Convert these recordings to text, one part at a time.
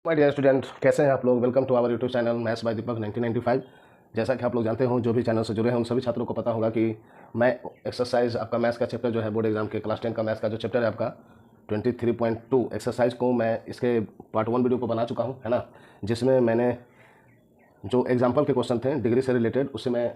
My dear student, कैसे हैं आप लोग। Welcome to our YouTube channel maths by Deepak 1995। जैसा कि आप लोग जानते हो, जो भी चैनल से जुड़े हैं उन सभी छात्रों को पता होगा कि मैं एक्सरसाइज आपका मैथ्स का चैप्टर जो है बोर्ड एग्जाम के क्लास 10 का मैथ्स का जो चैप्टर है आपका 23.2 एक्सरसाइज को मैं इसके पार्ट 1 वीडियो को बना चुका हूँ, है ना। जिसमें मैंने जो एग्जाम्पल के क्वेश्चन थे डिग्री से रिलेटेड उसे मैं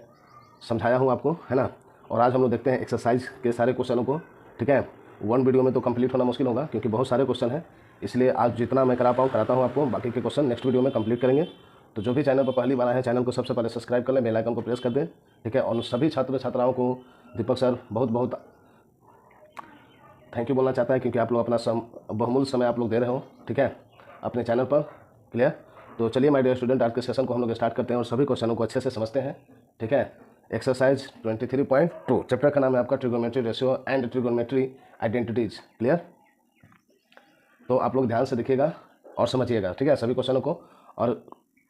समझाया हूँ आपको, है ना। और आज हम लोग देखते हैं एक्सरसाइज के सारे क्वेश्चनों को। ठीक है, 1 वीडियो में तो कंप्लीट होना मुश्किल होगा क्योंकि बहुत सारे क्वेश्चन हैं, इसलिए आज जितना मैं कराता हूँ आपको। बाकी के क्वेश्चन नेक्स्ट वीडियो में कंप्लीट करेंगे। तो जो भी चैनल पर पहली बार आए हैं, चैनल को सबसे पहले सब्सक्राइब कर लें, बेल आइकन को प्रेस कर दें। ठीक है, और उन सभी छात्र छात्राओं को दीपक सर बहुत बहुत थैंक यू बोलना चाहता है क्योंकि आप लोग अपना बहुमूल्य समय आप लोग दे रहे हो, ठीक है, अपने चैनल पर। क्लियर। तो चलिए माय डियर स्टूडेंट, आज के सेशन को हम लोग स्टार्ट करते हैं और सभी क्वेश्चनों को अच्छे से समझते हैं। ठीक है, एक्सरसाइज 23.2 चैप्टर का नाम है आपका trigonometry ratio and trigonometry identities. Clear. तो आप लोग ध्यान से देखिएगा और समझिएगा, ठीक है, सभी क्वेश्चनों को। और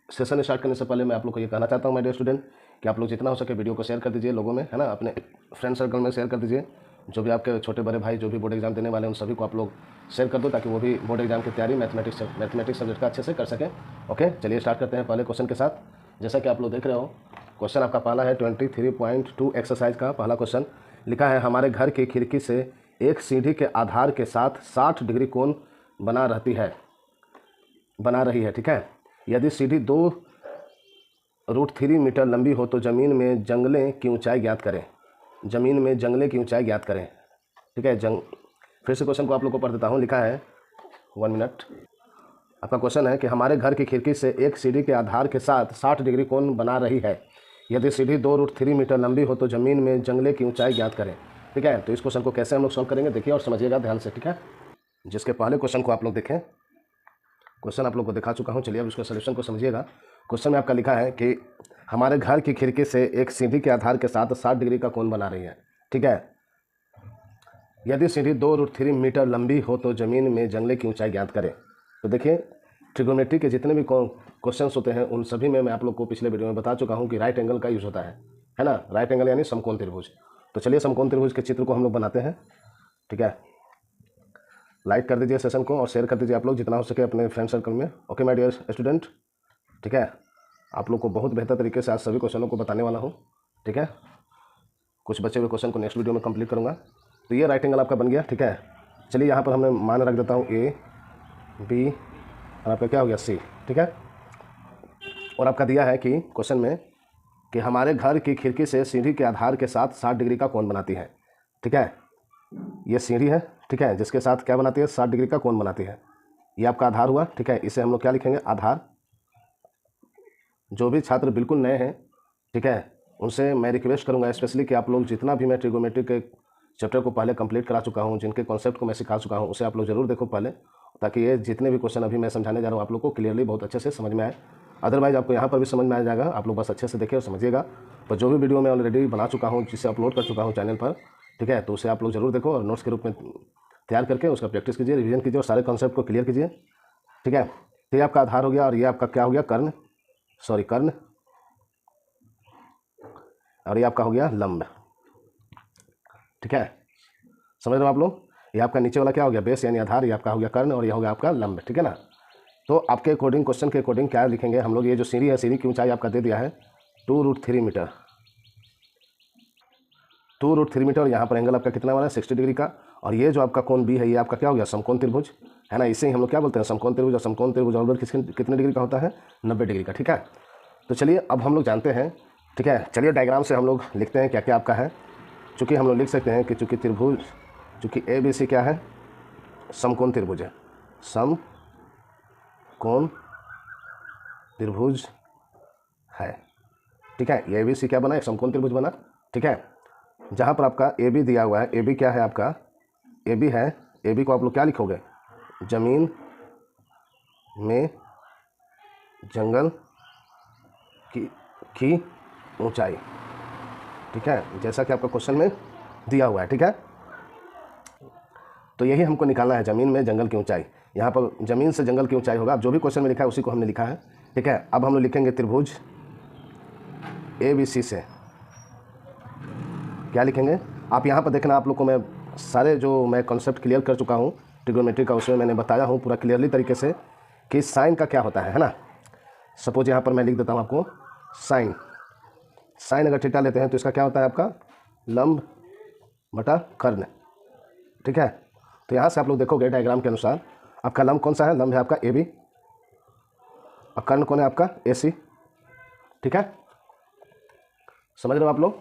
सेशन स्टार्ट करने से पहले मैं आप लोग को ये कहना चाहता हूँ माय डियर स्टूडेंट कि आप लोग जितना हो सके वीडियो को शेयर कर दीजिए लोगों में, है ना, अपने फ्रेंड सर्कल में शेयर कर दीजिए। जो भी आपके छोटे बड़े भाई जो भी बोर्ड एग्जाम देने वाले हैं उन सभी को आप लोग शेयर कर दो ताकि वो भी बोर्ड एग्जाम की तैयारी मैथमेटिक्स सब्जेक्ट का अच्छे से कर सकें। ओके, चलिए स्टार्ट करते हैं पहले क्वेश्चन के साथ। जैसा कि आप लोग देख रहे हो, क्वेश्चन आपका पहला है 23.2 एक्सरसाइज का पहला क्वेश्चन। लिखा है हमारे घर की खिड़की से एक सीढ़ी के आधार के साथ 60 डिग्री कोण बना रही है। ठीक है, यदि सीढ़ी 2√3 मीटर लंबी हो तो ज़मीन में जंगले की ऊंचाई ज्ञात करें। ज़मीन में जंगले की ऊंचाई ज्ञात करें। ठीक है, फिर से क्वेश्चन को आप लोग को पढ़ देता हूँ। लिखा है 1 मिनट। आपका क्वेश्चन है कि हमारे घर की खिड़की से एक सीढ़ी के आधार के साथ 60 डिग्री कोण बना रही है। यदि सीढ़ी 2√3 मीटर लंबी हो तो ज़मीन में जंगले की ऊंचाई ज्ञात करें। ठीक है, तो इस क्वेश्चन को कैसे हम लोग सॉल्व करेंगे देखिए और समझिएगा ध्यान से। ठीक है, जिसके पहले क्वेश्चन को आप लोग देखें, क्वेश्चन आप लोग को दिखा चुका हूँ। चलिए अब उसके सोल्यूशन को समझिएगा। क्वेश्चन में आपका लिखा है कि हमारे घर की खिड़की से एक सीढ़ी के आधार के साथ 60 डिग्री का कोण बना रही है। ठीक है, यदि सीढ़ी 2√3 मीटर लंबी हो तो ज़मीन में जंगले की ऊंचाई ज्ञात करें। तो देखिए, ट्रिगोनोमेट्री के जितने भी क्वेश्चंस होते हैं उन सभी में मैं आप लोग को पिछले वीडियो में बता चुका हूँ कि राइट एंगल का यूज़ होता है ना। राइट एंगल यानी समकोण त्रिभुज। तो चलिए समकोण त्रिभुज के चित्र को हम लोग बनाते हैं। ठीक है, लाइक कर दीजिए सेशन को और शेयर कर दीजिए आप लोग जितना हो सके अपने फ्रेंड सर्कल में। ओके माय डियर स्टूडेंट, ठीक है, आप लोग को बहुत बेहतर तरीके से आज सभी क्वेश्चनों को बताने वाला हूँ। ठीक है, कुछ बचे हुए क्वेश्चन को नेक्स्ट वीडियो में कंप्लीट करूँगा। तो ये राइट एंगल आपका बन गया। ठीक है, चलिए यहाँ पर हमने मान रख देता हूँ A, B और आपका क्या हो गया C। ठीक है, और आपका दिया है कि क्वेश्चन में कि हमारे घर की खिड़की से सीढ़ी के आधार के साथ 60 डिग्री का कोण बनाती है। ठीक है, ये सीढ़ी है, ठीक है, जिसके साथ क्या बनाती है, 60 डिग्री का कोण बनाती है। ये आपका आधार हुआ। ठीक है, इसे हम लोग क्या लिखेंगे, आधार। जो भी छात्र बिल्कुल नए हैं, ठीक है, उनसे मैं रिक्वेस्ट करूंगा स्पेशली कि आप लोग जितना भी मैं ट्रिगोनोमेट्री के चैप्टर को पहले कंप्लीट करा चुका हूं, जिनके कॉन्सेप्ट को मैं सिखा चुका हूं, उसे आप लोग जरूर देखो पहले, ताकि ये जितने भी क्वेश्चन अभी मैं समझाने जा रहा हूँ आप लोग को क्लियरली बहुत अच्छे से समझ में आए। अदरवाइज आपको यहाँ पर भी समझ में आ जाएगा, आप लोग बस अच्छे से देखिए और समझिएगा। तो जो भी वीडियो मैं ऑलरेडी बना चुका हूँ, जिसे अपलोड कर चुका हूँ चैनल पर, ठीक है, तो उसे आप लोग जरूर देखो और नोट्स के रूप में तैयार करके उसका प्रैक्टिस कीजिए, रिवीजन कीजिए और सारे कॉन्सेप्ट को क्लियर कीजिए। ठीक है, तो ये आपका आधार हो गया और ये आपका क्या हो गया, कर्ण, और ये आपका हो गया लंब। ठीक है, समझ रहे हो आप लोग। ये आपका नीचे वाला क्या हो गया, बेस यानी आधार, ये आपका हो गया कर्ण और ये हो गया आपका लंब। ठीक है ना। तो आपके अकॉर्डिंग, क्वेश्चन के अकॉर्डिंग क्या लिखेंगे हम लोग, ये जो सीढ़ी है, सीढ़ी की ऊंचाई आपका दे दिया है 2√3 मीटर। 2√3 मीटर, और यहाँ पर एंगल आपका कितना वाला है, 60 डिग्री का। और ये जो आपका कोण बी है, ये आपका क्या हो गया, समकोण त्रिभुज, है ना। इसे ही हम लोग क्या बोलते हैं, समकोण त्रिभुज। और समकोण त्रिभुज ऑलरेडी कितने डिग्री का होता है, 90 डिग्री का। ठीक है, तो चलिए अब हम लोग जानते हैं। ठीक है, चलिए डायग्राम से हम लोग लिखते हैं क्या क्या आपका है। चूँकि हम लोग लिख सकते हैं कि चूँकि त्रिभुज, चूँकि ABC क्या है, समकोण त्रिभुज है, समकोण त्रिभुज है। ठीक है, ये ABC क्या बना, एक समकोण त्रिभुज बना। ठीक है, जहाँ पर आपका AB दिया हुआ है, AB क्या है आपका, AB है, AB को आप लोग क्या लिखोगे, जमीन में जंगल की ऊंचाई। ठीक है, जैसा कि आपका क्वेश्चन में दिया हुआ है। ठीक है, तो यही हमको निकालना है, जमीन में जंगल की ऊंचाई। यहाँ पर जमीन से जंगल की ऊंचाई होगा, अब जो भी क्वेश्चन में लिखा है उसी को हमने लिखा है। ठीक है, अब हम लोग लिखेंगे त्रिभुज ABC से क्या लिखेंगे। आप यहाँ पर देखना, आप लोग को मैं सारे जो मैं कॉन्सेप्ट क्लियर कर चुका हूँ ट्रिगोनोमेट्री का, उसमें मैंने बताया हूँ पूरा क्लियरली तरीके से कि साइन का क्या होता है ना। सपोज यहाँ पर मैं लिख देता हूँ आपको साइन। साइन अगर थीटा लेते हैं तो इसका क्या होता है आपका लंब बटा कर्ण, ठीक है। तो यहाँ से आप लोग देखोगे डायग्राम के अनुसार आपका लंब कौन सा है, लंब है आपका ए बी और कर्ण कौन है आपका ए सी, ठीक है, समझ रहे हो आप लोग।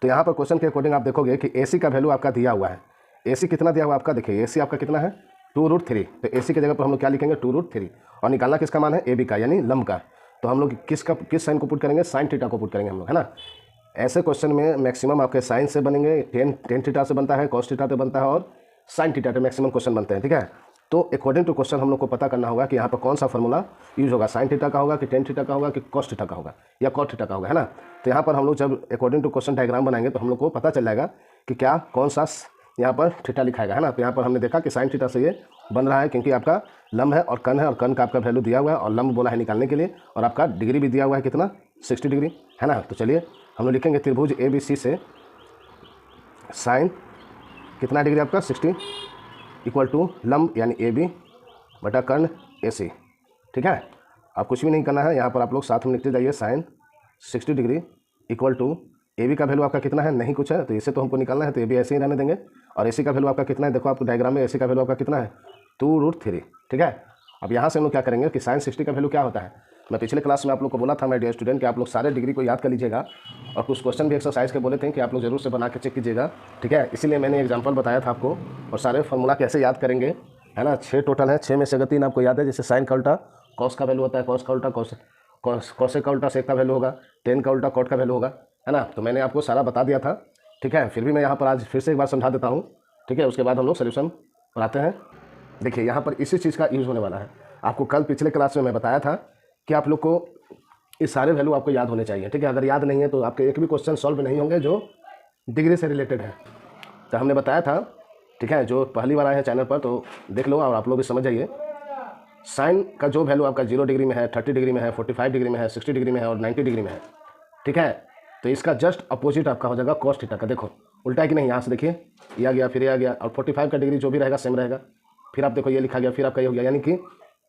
तो यहाँ पर क्वेश्चन के अकॉर्डिंग आप देखोगे कि ए सी का वैल्यू आपका दिया हुआ है। ए सी कितना दिया हुआ है आपका, देखिए ए सी आपका कितना है 2√3। तो ए सी की जगह पर हम लोग क्या लिखेंगे 2√3 और निकालना किसका मान है ए बी का यानी लंब का। तो हम लोग किस साइन को पुट करेंगे, साइन थीटा को पुट करेंगे हम लोग, है ना। ऐसे क्वेश्चन में मैक्सिमम आपके साइन से बनेंगे, टेन थीटा से बनता है, कॉस थीटा से बनता है और साइन थीटा से मैक्सिमम क्वेश्चन बनते हैं, ठीक है। तो अकॉर्डिंग टू क्वेश्चन हम लोग को पता करना होगा कि यहाँ पर कौन सा फॉर्मूला यूज होगा, साइन थीटा का होगा कि टेन थीटा का होगा कि कॉस थीटा का होगा या कॉट थीटा का होगा, है ना। तो यहाँ पर हम लोग जब अकॉर्डिंग टू क्वेश्चन डायग्राम बनाएंगे तो हम लोग को पता चल जाएगा कि क्या कौन सा यहाँ पर थीटा लिखाएगा, है ना। तो यहाँ पर हमने देखा कि साइन थीटा से ये बन रहा है क्योंकि आपका लंब है और कर्ण है और कर्ण का आपका वैल्यू दिया हुआ है और लंब बोला है निकालने के लिए और आपका डिग्री भी दिया हुआ है कितना 60 डिग्री, है ना। तो चलिए हम लोग लिखेंगे त्रिभुज ए बी सी से साइन कितना डिग्री आपका 60 इक्वल टू लंब यानी ए बी बटा कर्ण ए सी, ठीक है। आप कुछ भी नहीं करना है, यहाँ पर आप लोग साथ में लिखते जाइए sine 60 degree equal to A B का वैल्यू आपका कितना है, नहीं कुछ है तो इसे तो हमको निकालना है तो ए बी ऐसे ही रहने देंगे। और ए सी का वैल्यू आपका कितना है, देखो आपको डायग्राम में ए सी का वैल्यू आपका कितना है 2√3, ठीक है। अब यहाँ से हम लोग क्या करेंगे कि साइन 60 का वैल्यू क्या होता है, मैं पिछले क्लास में आप लोग को बोला था मैं डियर स्टूडेंट कि आप लोग सारे डिग्री को याद कर लीजिएगा और कुछ क्वेश्चन भी एक्सरसाइज के बोले थे कि आप लोग जरूर से बना के चेक कीजिएगा, ठीक है। इसीलिए मैंने एग्जाम्पल बताया था आपको और सारे फॉर्मूला कैसे याद करेंगे, है ना। 6 टोटल है, 6 में से अगर 3 आपको याद है, जैसे साइन का उल्टा कॉस का वैल्यू होता है, कॉस का उल्टा कॉसे का उल्टा सेक का वैल्यू होगा, टेन का उल्टा कॉट का वैल्यू होगा, है ना। तो मैंने आपको सारा बता दिया था, ठीक है। फिर भी मैं यहाँ पर आज फिर से एक बार समझा देता हूँ, ठीक है। उसके बाद हम लोग सोल्यूशन बनाते हैं। देखिए यहाँ पर इसी चीज़ का यूज़ होने वाला है। आपको कल पिछले क्लास में मैं बताया था कि आप लोग को ये सारे वैल्यू आपको याद होने चाहिए, ठीक है। अगर याद नहीं है तो आपके एक भी क्वेश्चन सॉल्व नहीं होंगे जो डिग्री से रिलेटेड है। तो हमने बताया था, ठीक है। जो पहली बार आए हैं चैनल पर तो देख लो और आप लोग भी समझ जाइए। साइन का जो वैल्यू आपका 0 डिग्री में है, 30 डिग्री में है, 45 डिग्री में है, 60 डिग्री में है और 90 डिग्री में है, ठीक है। तो इसका जस्ट अपोजिट आपका हो जाएगा कॉस थीटा का। देखो उल्टा है कि नहीं, यहाँ से देखिए ये आ गया फिर ये आ गया और 45 का डिग्री जो भी रहेगा सेम रहेगा। फिर आप देखो ये लिखा गया फिर आपका ये हो गया, यानी कि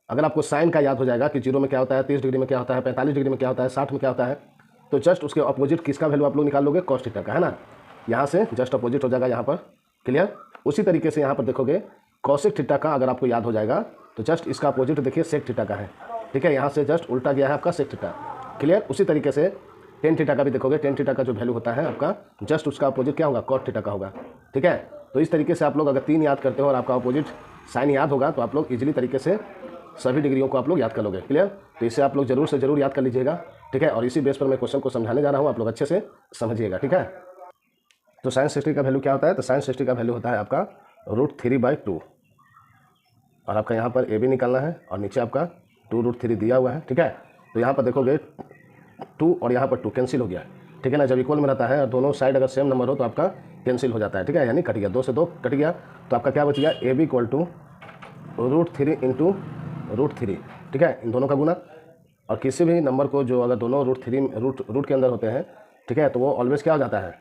अगर आपको साइन का याद हो जाएगा कि 0 में क्या होता है, 30 डिग्री में क्या होता है, 45 डिग्री में क्या होता है, 60 में क्या होता है, तो जस्ट उसके अपोजिट किसका वैल्यू आप लोग निकाल लोगे, कॉस थीटा का, है ना। यहाँ से जस्ट अपोजिट हो जाएगा यहाँ पर, क्लियर। उसी तरीके से यहाँ पर देखोगे कॉसेक थीटा का अगर आपको याद हो जाएगा तो जस्ट इसका अपोजिट देखिए सेक थीटा का है, ठीक है। यहाँ से जस्ट उल्टा गया है आपका सेक थीटा, क्लियर। उसी तरीके से टेन थीटा का भी देखोगे, टेन थीटा का जो वैल्यू होता है आपका जस्ट उसका अपोजिट क्या होगा, कॉट थीटा का होगा, ठीक है। तो इस तरीके से आप लोग अगर 3 याद करते हो और आपका अपोजिट साइन याद होगा तो आप लोग इजीली तरीके से सभी डिग्रियों को आप लोग याद कर लोगे, क्लियर। तो इसे आप लोग जरूर से जरूर याद कर लीजिएगा, ठीक है। और इसी बेस पर मैं क्वेश्चन को समझाने जा रहा हूँ, आप लोग अच्छे से समझिएगा, ठीक है। तो साइन 60 का वैल्यू क्या होता है, तो साइन 60 का वैल्यू होता है आपका √3/2 और आपका यहाँ पर ए बी निकालना है और नीचे आपका 2√3 दिया हुआ है, ठीक है। तो यहाँ पर देखोगे 2 और यहाँ पर 2 कैंसिल हो गया, ठीक है ना। जब इक्वल में रहता है और दोनों साइड अगर सेम नंबर हो तो आपका कैंसिल हो जाता है, ठीक है, यानी कट गया, 2 से 2 कट गया। तो आपका क्या बच गया, A B equal to √3 into √3, ठीक है, इन दोनों का गुना। और किसी भी नंबर को जो अगर दोनों रूट के अंदर होते हैं, ठीक है, तो वो ऑलवेज क्या हो जाता है,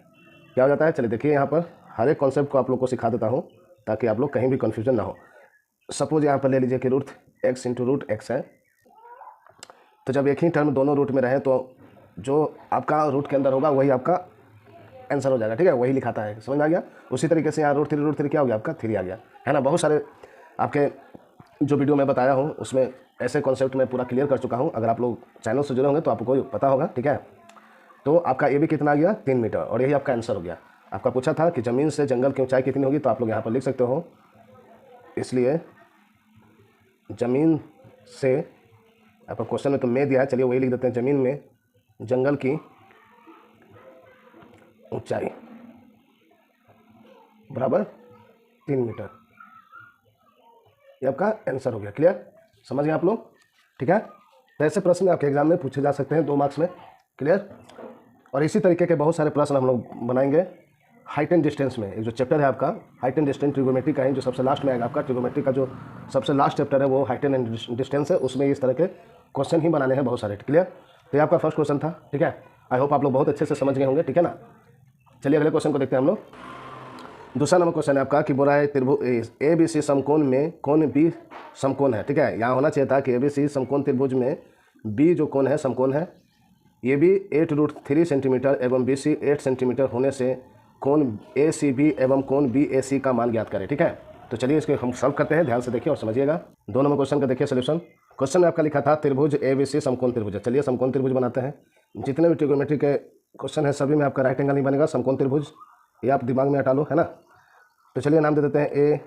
क्या हो जाता है। चलिए देखिए यहाँ पर हर एक कॉन्सेप्ट को आप लोग को सिखा देता हूँ ताकि आप लोग कहीं भी कन्फ्यूजन ना हो। सपोज यहाँ पर ले लीजिए कि √x इंटू √x है, तो जब एक ही टर्म दोनों रूट में रहे तो जो आपका रूट के अंदर होगा वही आपका आंसर हो जाएगा, ठीक है, वही लिखाता है, समझ में आ गया। उसी तरीके से यहाँ √3 क्या हो गया आपका 3 आ गया, है ना। बहुत सारे आपके जो वीडियो मैं बताया हूँ उसमें ऐसे कॉन्सेप्ट में पूरा क्लियर कर चुका हूँ। अगर आप लोग चैनल से जुड़े होंगे तो आपको पता होगा, ठीक है। तो आपका ए बी कितना आ गया 3 मीटर और यही आपका आंसर हो गया। आपका पूछा था कि ज़मीन से जंगल की ऊंचाई कितनी होगी, तो आप लोग यहाँ पर लिख सकते हो, इसलिए ज़मीन से आपका क्वेश्चन में तो में दिया है, चलिए वही लिख देते हैं, ज़मीन में जंगल की ऊंचाई बराबर 3 मीटर, ये आपका आंसर हो गया, क्लियर, समझ गए आप लोग, ठीक है। तो ऐसे प्रश्न आपके एग्जाम में पूछे जा सकते हैं 2 मार्क्स में, क्लियर। और इसी तरीके के बहुत सारे प्रश्न हम लोग बनाएंगे हाइट एंड डिस्टेंस में। एक जो चैप्टर है आपका हाइट एंड डिस्टेंस ट्रिगोनोमेट्री का है, जो सबसे लास्ट में आएगा आपका ट्रिगोनोमेट्री का जो सबसे लास्ट चैप्टर है वो हाइट एंड डिस्टेंस है, उसमें इस तरह के क्वेश्चन ही बनाने हैं बहुत सारे, क्लियर। तो ये आपका फर्स्ट क्वेश्चन था, ठीक है। आई होप आप लोग बहुत अच्छे से समझ गए होंगे, ठीक है ना। चलिए अगले क्वेश्चन को देखते हैं हम लोग। दूसरा नंबर क्वेश्चन है आपका कि बोला है त्रिभुज ए बी सी समकोण में कोण बी समकोण है। ठीक है, यहाँ होना चाहिए था कि ए बी सी समकोण त्रिभुज में बी जो कोण है समकोण है, ये भी 8√3 सेंटीमीटर एवं बी सी 8 सेंटीमीटर होने से कोण ए सी बी एवं कोण बी ए सी का मान ज्ञात करें। ठीक है, तो चलिए इसको हम सॉल्व करते हैं, ध्यान से देखिए और समझिएगा। 2 नंबर क्वेश्चन का देखिए सोल्यूशन। क्वेश्चन में आपका लिखा था त्रिभुज ए बी सी समकोण त्रिभुज है। चलिए समकोण त्रिभुज बनाते हैं। जितने भी ट्रिग्नोमेट्री के क्वेश्चन है सभी में आपका राइट एंगल नहीं बनेगा, समकोण त्रिभुज ये आप दिमाग में हटा लो, है ना। तो चलिए नाम दे देते हैं ए,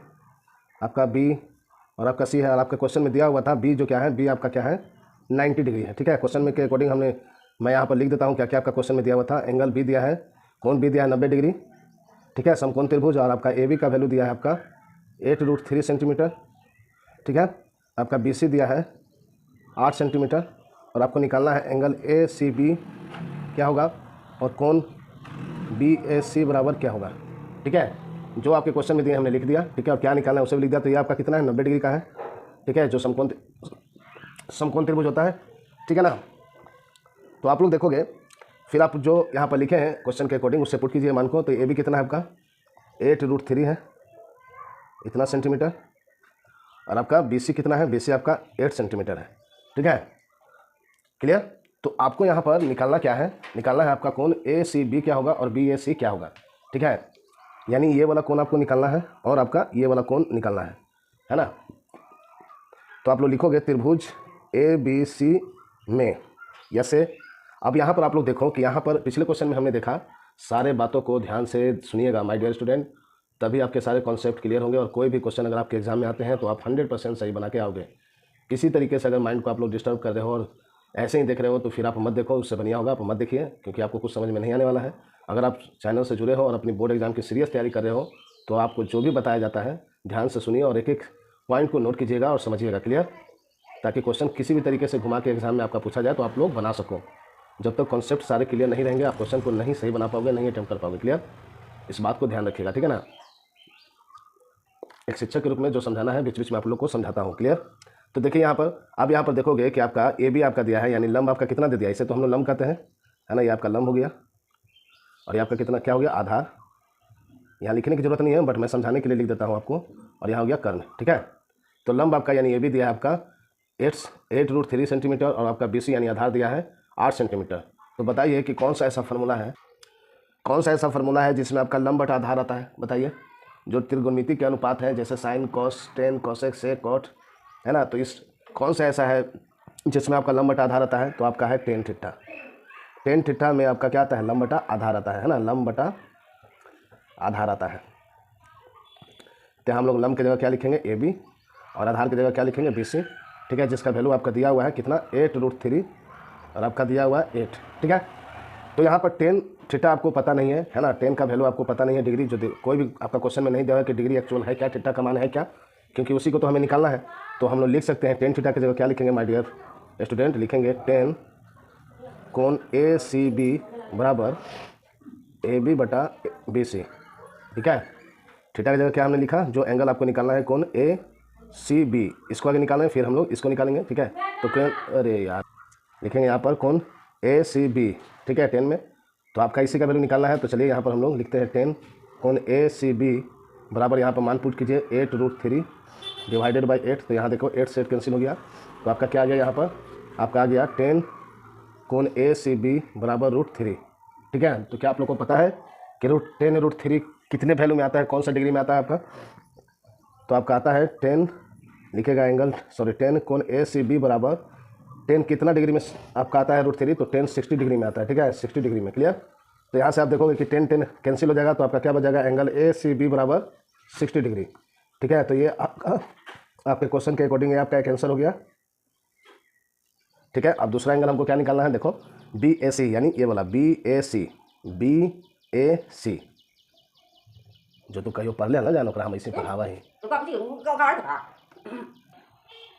आपका बी और आपका सी है। और आपका क्वेश्चन में दिया हुआ था बी जो क्या है, बी आपका क्या है 90 डिग्री है। ठीक है, क्वेश्चन में के अकॉर्डिंग मैं यहाँ पर लिख देता हूँ क्या क्या आपका क्वेश्चन में दिया हुआ था। एंगल बी दिया है, कोण बी दिया है 90 डिग्री। ठीक है, समकोण त्रिभुज और आपका ए बी का वैल्यू दिया है आपका 8√3 सेंटीमीटर। ठीक है, आपका बी सी दिया है 8 सेंटीमीटर और आपको निकालना है एंगल ए सी बी क्या होगा और कोण बी ए सी बराबर क्या होगा। ठीक है, जो आपके क्वेश्चन में दिए हमने लिख दिया। ठीक है, और क्या निकालना है उसे भी लिख दिया। तो ये आपका कितना है 90 डिग्री का है। ठीक है, जो समकोण त्रिभुज होता है। ठीक है ना। तो आप लोग देखोगे फिर आप जो यहाँ पर लिखे हैं क्वेश्चन के अकॉर्डिंग उससे पुट कीजिए मान को। तो ए बी कितना है आपका 8√3 है इतना सेंटीमीटर और आपका बी सी कितना है, बी सी आपका 8 सेंटीमीटर है। ठीक है, क्लियर। तो आपको यहाँ पर निकालना क्या है, निकालना है आपका कोण ए सी बी क्या होगा और बी ए सी क्या होगा। ठीक है, यानी ये वाला कोण आपको निकालना है और आपका ये वाला कोण निकालना है ना। तो आप लोग लिखोगे त्रिभुज ए बी सी में जैसे। अब यहाँ पर आप लोग देखो कि यहाँ पर पिछले क्वेश्चन में हमने देखा, सारे बातों को ध्यान से सुनिएगा माय डियर स्टूडेंट, तभी आपके सारे कॉन्सेप्ट क्लियर होंगे और कोई भी क्वेश्चन अगर आपके एग्जाम में आते हैं तो आप 100% सही बना के आओगे। किसी तरीके से अगर माइंड को आप लोग डिस्टर्ब कर रहे हो और ऐसे ही देख रहे हो तो फिर आप मत देखो, उससे बढ़िया होगा आप मत देखिए, क्योंकि आपको कुछ समझ में नहीं आने वाला है। अगर आप चैनल से जुड़े हो और अपनी बोर्ड एग्जाम की सीरियस तैयारी कर रहे हो तो आपको जो भी बताया जाता है ध्यान से सुनिए और एक एक पॉइंट को नोट कीजिएगा और समझिएगा, क्लियर, ताकि क्वेश्चन किसी भी तरीके से घुमा के एग्जाम में आपका पूछा जाए तो आप लोग बना सको। जब तक कॉन्सेप्ट सारे क्लियर नहीं रहेंगे आप क्वेश्चन को नहीं सही बना पाओगे, नहीं अटेम्प्ट कर पाओगे, क्लियर। इस बात को ध्यान रखिएगा, ठीक है ना। एक शिक्षक के रूप में जो समझाना है बीच बीच में आप लोग को समझाता हूँ, क्लियर। तो देखिए यहाँ पर अब यहाँ पर देखोगे कि आपका ए बी आपका दिया है, यानी लंब आपका कितना दे दिया, इसे तो हम लोग लंब कहते हैं, है ना। ये आपका लंब हो गया और ये आपका कितना क्या हो गया आधार। यहाँ लिखने की जरूरत नहीं है बट मैं समझाने के लिए लिख देता हूँ आपको। और यहाँ हो गया कर्ण। ठीक है, तो लंब आपका यानी ए बी दिया है आपका 8√3 सेंटीमीटर और आपका बी सी यानी आधार दिया है 8 सेंटीमीटर। तो बताइए कि कौन सा ऐसा फार्मूला है जिसमें आपका लंब बटा आधार आता है, बताइए। जो त्रिकोणमिति के अनुपात है जैसे sine cos tan cosec sec cot, है ना। तो इस कौन सा ऐसा है जिसमें आपका लंब बटा आधार आता है, तो आपका है टेन थीटा। टेन थीटा में आपका क्या आता है, लंब बटा आधार आता है ना, लंब बटा आधार आता है। तो हम लोग लंब की जगह क्या लिखेंगे ए बी और आधार की जगह क्या लिखेंगे बी सी। ठीक है, जिसका वैल्यू आपका दिया हुआ है कितना 8√3 और आपका दिया हुआ है 8। ठीक है, तो यहाँ पर टेन थीटा आपको पता नहीं है ना, टेन का वैल्यू आपको पता नहीं है। डिग्री जो कोई भी आपका क्वेश्चन में नहीं दिया है कि डिग्री एक्चुअल है क्या, थीटा का मान है क्या, क्योंकि उसी को तो हमें निकालना है। तो हम लोग लिख सकते हैं टेन थीटा की जगह क्या लिखेंगे माय डियर स्टूडेंट, लिखेंगे टेन कोण ए सी बी बराबर ए बी बटा बी सी। ठीक है, थीटा की जगह क्या हमने लिखा, जो एंगल आपको निकालना है कोण ए सी बी, इसको आगे निकालना है, फिर हम लोग इसको निकालेंगे। ठीक है, तो कोण अरे यार लिखेंगे यहाँ पर कोण ए सी बी। ठीक है, टेन में तो आपका इसी का वैल्यू निकालना है। तो चलिए यहाँ पर हम लोग लिखते हैं टेन कोण ए सी बी बराबर यहाँ पर मान पुट कीजिए 8√3 डिवाइडेड बाई 8। तो यहाँ देखो 8 से 8 कैंसिल हो गया, तो आपका क्या आ गया, यहाँ पर आपका आ गया 10 कोण ए सी बी बराबर √3। ठीक है, तो क्या आप लोग को पता है कि √10 कितने वैल्यू में आता है, कौन सा डिग्री में आता है आपका, तो आपका आता है 10 लिखेगा एंगल 10 कोण ए सी बी बराबर 10 कितना डिग्री में आपका आता है √3, तो 10 60 डिग्री में आता है। ठीक है, 60 डिग्री में, क्लियर। तो यहाँ से आप देखोगे कि 10 कैंसिल हो जाएगा, तो आपका क्या बच जाएगा एंगल ए सी बी बराबर 60 डिग्री। ठीक है, तो ये आपके क्वेश्चन के अकॉर्डिंग ये आपका एक आंसर हो गया। ठीक है, अब दूसरा एंगल हमको क्या निकालना है, देखो बी ए सी, यानी ये वाला बी ए सी जो तू कहियो पढ़ ले ना जानो हम ऐसे पढ़ावा ही।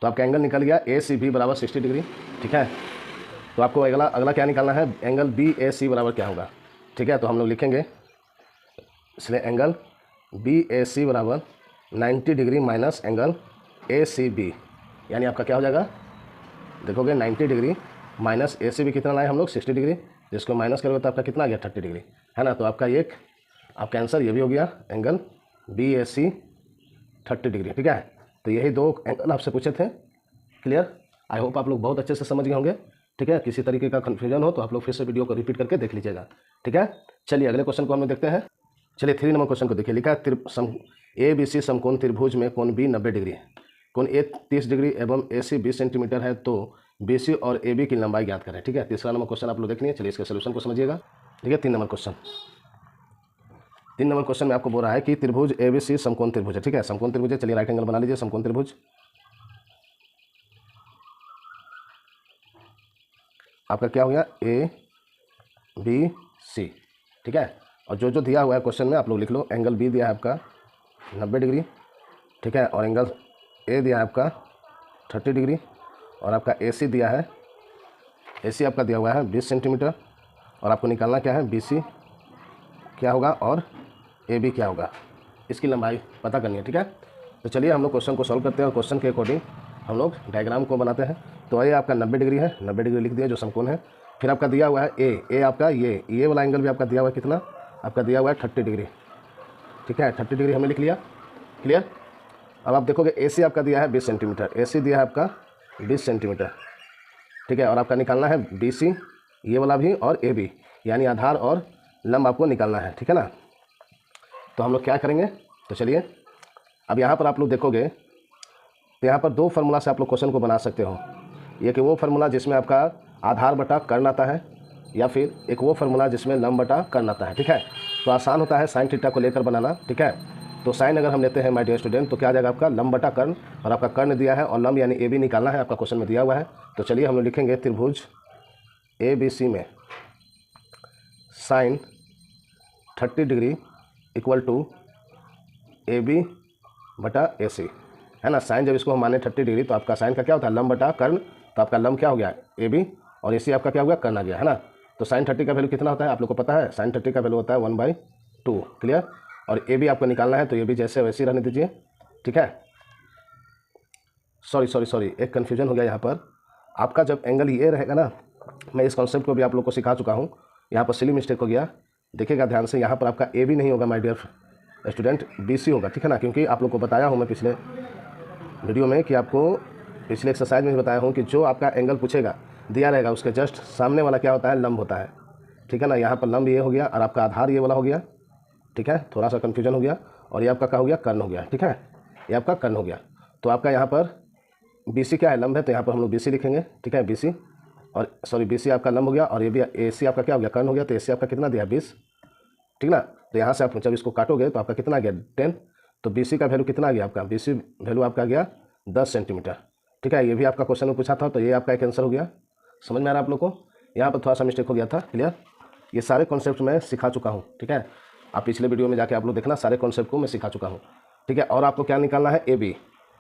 तो आपका एंगल निकल गया ए सी बी बराबर 60 डिग्री। ठीक है, तो आपको अगला क्या निकालना है, एंगल बी ए सी बराबर क्या होगा। ठीक है, तो हम लोग लिखेंगे इसलिए एंगल बी ए सी बराबर 90 degree minus angle A C B, यानी आपका क्या हो जाएगा, देखोगे 90 degree minus A C B कितना लाए हम लोग 60 डिग्री, जिसको माइनस करोगे तो आपका कितना आ गया 30 डिग्री, है ना। तो आपका आंसर ये भी हो गया एंगल BAC 30 डिग्री। ठीक है, तो यही दो एंगल आपसे पूछे थे। क्लियर? आई होप आप लोग बहुत अच्छे से समझ गए होंगे। ठीक है, किसी तरीके का कन्फ्यूजन हो तो आप लोग फिर से वीडियो को रिपीट करके देख लीजिएगा। ठीक है, चलिए अगले क्वेश्चन को हम लोग देखते हैं। चलिए 3 नंबर क्वेश्चन को देखिए। लिखा है ABC समकोण त्रिभुज में कोण B 90 डिग्री है, कोण A 30 डिग्री एवं AC 20 सेंटीमीटर है, तो BC और AB की लंबाई ज्ञात करें। ठीक है, तीसरा नंबर क्वेश्चन आप लोग देख लीजिए। चलिए इसके सोल्यूशन को समझिएगा। ठीक है, 3 नंबर क्वेश्चन में आपको बोल रहा है कि त्रिभुज ABC समकोण त्रिभुज है। ठीक है, समकोण त्रिभुज है। चलिए राइट एंगल बना लीजिए, समकोण त्रिभुज। आपका क्या हो गया, ABC। ठीक है, और जो जो दिया हुआ है क्वेश्चन में आप लोग लिख लो। एंगल B दिया है आपका 90 डिग्री। ठीक है, और एंगल A दिया है आपका 30 डिग्री, और आपका AC दिया है, AC आपका दिया हुआ है 20 सेंटीमीटर, और आपको निकालना क्या है, BC क्या होगा और AB क्या होगा, इसकी लंबाई पता करनी है। ठीक है, तो चलिए हम लोग क्वेश्चन को सॉल्व करते हैं और क्वेश्चन के अकॉर्डिंग हम लोग डायग्राम को बनाते हैं। तो ये आपका 90 डिग्री है, 90 डिग्री लिख दिया जो समकोण है। फिर आपका दिया हुआ है ए आपका ये वाला एंगल भी आपका दिया हुआ है, कितना आपका दिया हुआ है 30 डिग्री। ठीक है, 30 डिग्री हमने लिख लिया। क्लियर? अब आप देखोगे AC आपका दिया है 20 सेंटीमीटर, AC दिया है आपका 20 सेंटीमीटर। ठीक है, और आपका निकालना है BC ये वाला भी और AB, यानी आधार और लंब आपको निकालना है। ठीक है ना, तो हम लोग क्या करेंगे, तो चलिए अब यहाँ पर आप लोग देखोगे तो यहाँ पर 2 फार्मूला से आप लोग क्वेश्चन को बना सकते हो। एक वो फार्मूला जिसमें आपका आधार बटा कर्ण आता है, या फिर एक वो फार्मूला जिसमें लंब बटा कर्ण आता है। ठीक है, तो आसान होता है साइन थीटा को लेकर बनाना। ठीक है, तो साइन अगर हम लेते हैं माय डियर स्टूडेंट, तो क्या आ जाएगा आपका लंब बटा कर्ण, और आपका कर्ण दिया है और लंब यानी AB निकालना है, आपका क्वेश्चन में दिया हुआ है। तो चलिए हम लोग लिखेंगे त्रिभुज ABC में sine 30 degree equal to AB बटा AC, है ना। साइन जब इसको हम माने 30 डिग्री तो आपका साइन का क्या होता है, लंब बटा कर्ण, तो आपका लंब क्या हो गया AB, और AC आपका क्या हो गया, कर्ण आ गया, है ना। तो साइन 30 का वैल्यू कितना होता है आप लोग को पता है, साइन 30 का वैल्यू होता है 1/2। क्लियर? और AB आपको निकालना है, तो AB जैसे वैसे ही रहने दीजिए। ठीक है, सॉरी एक कन्फ्यूजन हो गया यहाँ पर। आपका जब एंगल ये रहेगा ना, मैं इस कॉन्सेप्ट को भी आप लोग को सिखा चुका हूँ, यहाँ पर सिली मिस्टेक हो गया। देखिएगा ध्यान से, यहाँ पर आपका AB नहीं होगा माय डियर स्टूडेंट, BC होगा। ठीक है ना, क्योंकि आप लोग को बताया हूँ मैं पिछले वीडियो में कि आपको पिछले एक्सरसाइज में भी बताया हूँ कि जो आपका एंगल पूछेगा दिया रहेगा उसके जस्ट सामने वाला क्या होता है, लंब होता है। ठीक है ना, यहाँ पर लंब ये हो गया और आपका आधार ये वाला हो गया। ठीक है, थोड़ा सा कन्फ्यूजन हो गया, और ये आपका क्या हो गया, कर्ण हो गया। ठीक है, ये आपका कर्ण हो गया। तो आपका यहाँ पर BC क्या है, लंब है, तो यहाँ पर हम लोग BC लिखेंगे। ठीक है, BC और BC आपका लंब हो गया, और ये भी AC आपका क्या हो गया, कर्ण हो गया। तो AC आपका कितना दिया, 20। ठीक ना, तो यहाँ से आप जब इसको काटोगे तो आपका कितना आ गया, 10। तो BC का वैल्यू कितना आ गया आपका, BC वैल्यू आपका आ गया 10 सेंटीमीटर। ठीक है, ये भी आपका क्वेश्चन में पूछा था, तो ये आपका एक आंसर हो गया। समझ में आ रहा है आप लोग को? यहाँ पर थोड़ा सा मिस्टेक हो गया था। क्लियर? ये सारे कॉन्सेप्ट मैं सिखा चुका हूँ। ठीक है, आप पिछले वीडियो में जाके आप लोग देखना, सारे कॉन्सेप्ट को मैं सिखा चुका हूँ। ठीक है, और आपको क्या निकालना है, AB।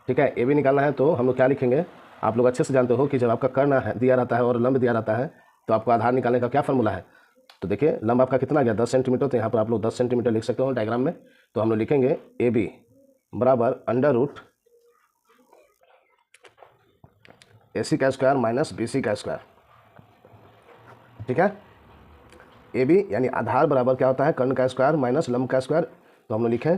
ठीक है, AB निकालना है, तो हम लोग क्या लिखेंगे, आप लोग अच्छे से जानते हो कि जब आपका कर्ण दिया रहता है और लंब दिया रहता है, तो आपको आधार निकालने का क्या फॉर्मूला है। तो देखिए लंब आपका कितना गया, 10 सेंटीमीटर, तो यहाँ पर आप लोग 10 सेंटीमीटर लिख सकते हो डायग्राम में। तो हम लोग लिखेंगे AB बराबर अंडर रूट AC का स्क्वायर माइनस BC का स्क्वायर। ठीक है, AB यानी आधार बराबर क्या होता है, कर्ण का स्क्वायर माइनस लंब का स्क्वायर। तो हम लोग लिखें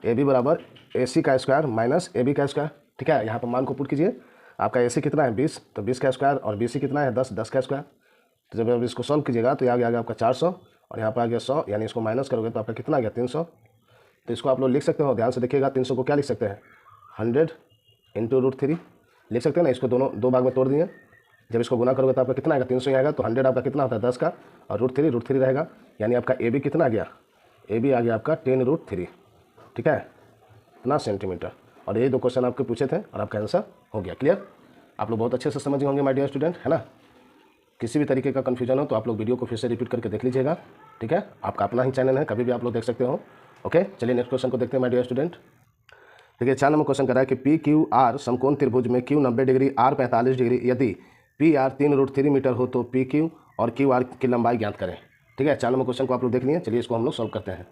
AB बराबर AC का स्क्वायर माइनस AB का स्क्वायर। ठीक है, यहाँ पर मान को पुट कीजिए। आपका AC कितना है 20, तो 20 का स्क्वायर, और BC कितना है 10, 10 का स्क्वायर। तो जब आप इसको सॉल्व कीजिएगा तो यहाँ आ गया आपका 400, और यहाँ पर आ गया 100, यानी इसको माइनस करोगे तो आपका कितना आ गया 300। तो इसको आप लोग लिख सकते हो, ध्यान से देखिएगा, 300 को क्या लिख सकते हैं, 100 इंटू √3 लिख सकते हैं ना। इसको दोनों 2 भाग में तोड़ दिए, जब इसको गुना करोगे तो आपका कितना आएगा, 300 आएगा। तो 100 आपका कितना होता है 10 का, और √3 रहेगा, यानी आपका AB कितना आ गया, AB आ गया आपका 10√3। ठीक है, इतना सेंटीमीटर। और ये 2 क्वेश्चन आपके पूछे थे और आपका आंसर हो गया। क्लियर? आप लोग बहुत अच्छे से समझ होंगे माय डियर स्टूडेंट, है ना। किसी भी तरीके का कन्फ्यूजन हो तो आप लोग वीडियो को फिर से रिपीट करके देख लीजिएगा। ठीक है, आपका अपना ही चैनल है, कभी भी आप लोग देख सकते हो। ओके, चलिए नेक्स्ट क्वेश्चन को देखते हैं माय डियर स्टूडेंट। देखिए 4 नंबर क्वेश्चन कर रहा है कि PQR समकोण त्रिभुज में Q 90 डिग्री, R 45 डिग्री, यदि PR 3√3 मीटर हो तो PQ और QR की लंबाई ज्ञात करें। ठीक है, 4 नंबर क्वेश्चन को आप लोग देख लिए। चलिए इसको हम लोग सॉल्व करते हैं।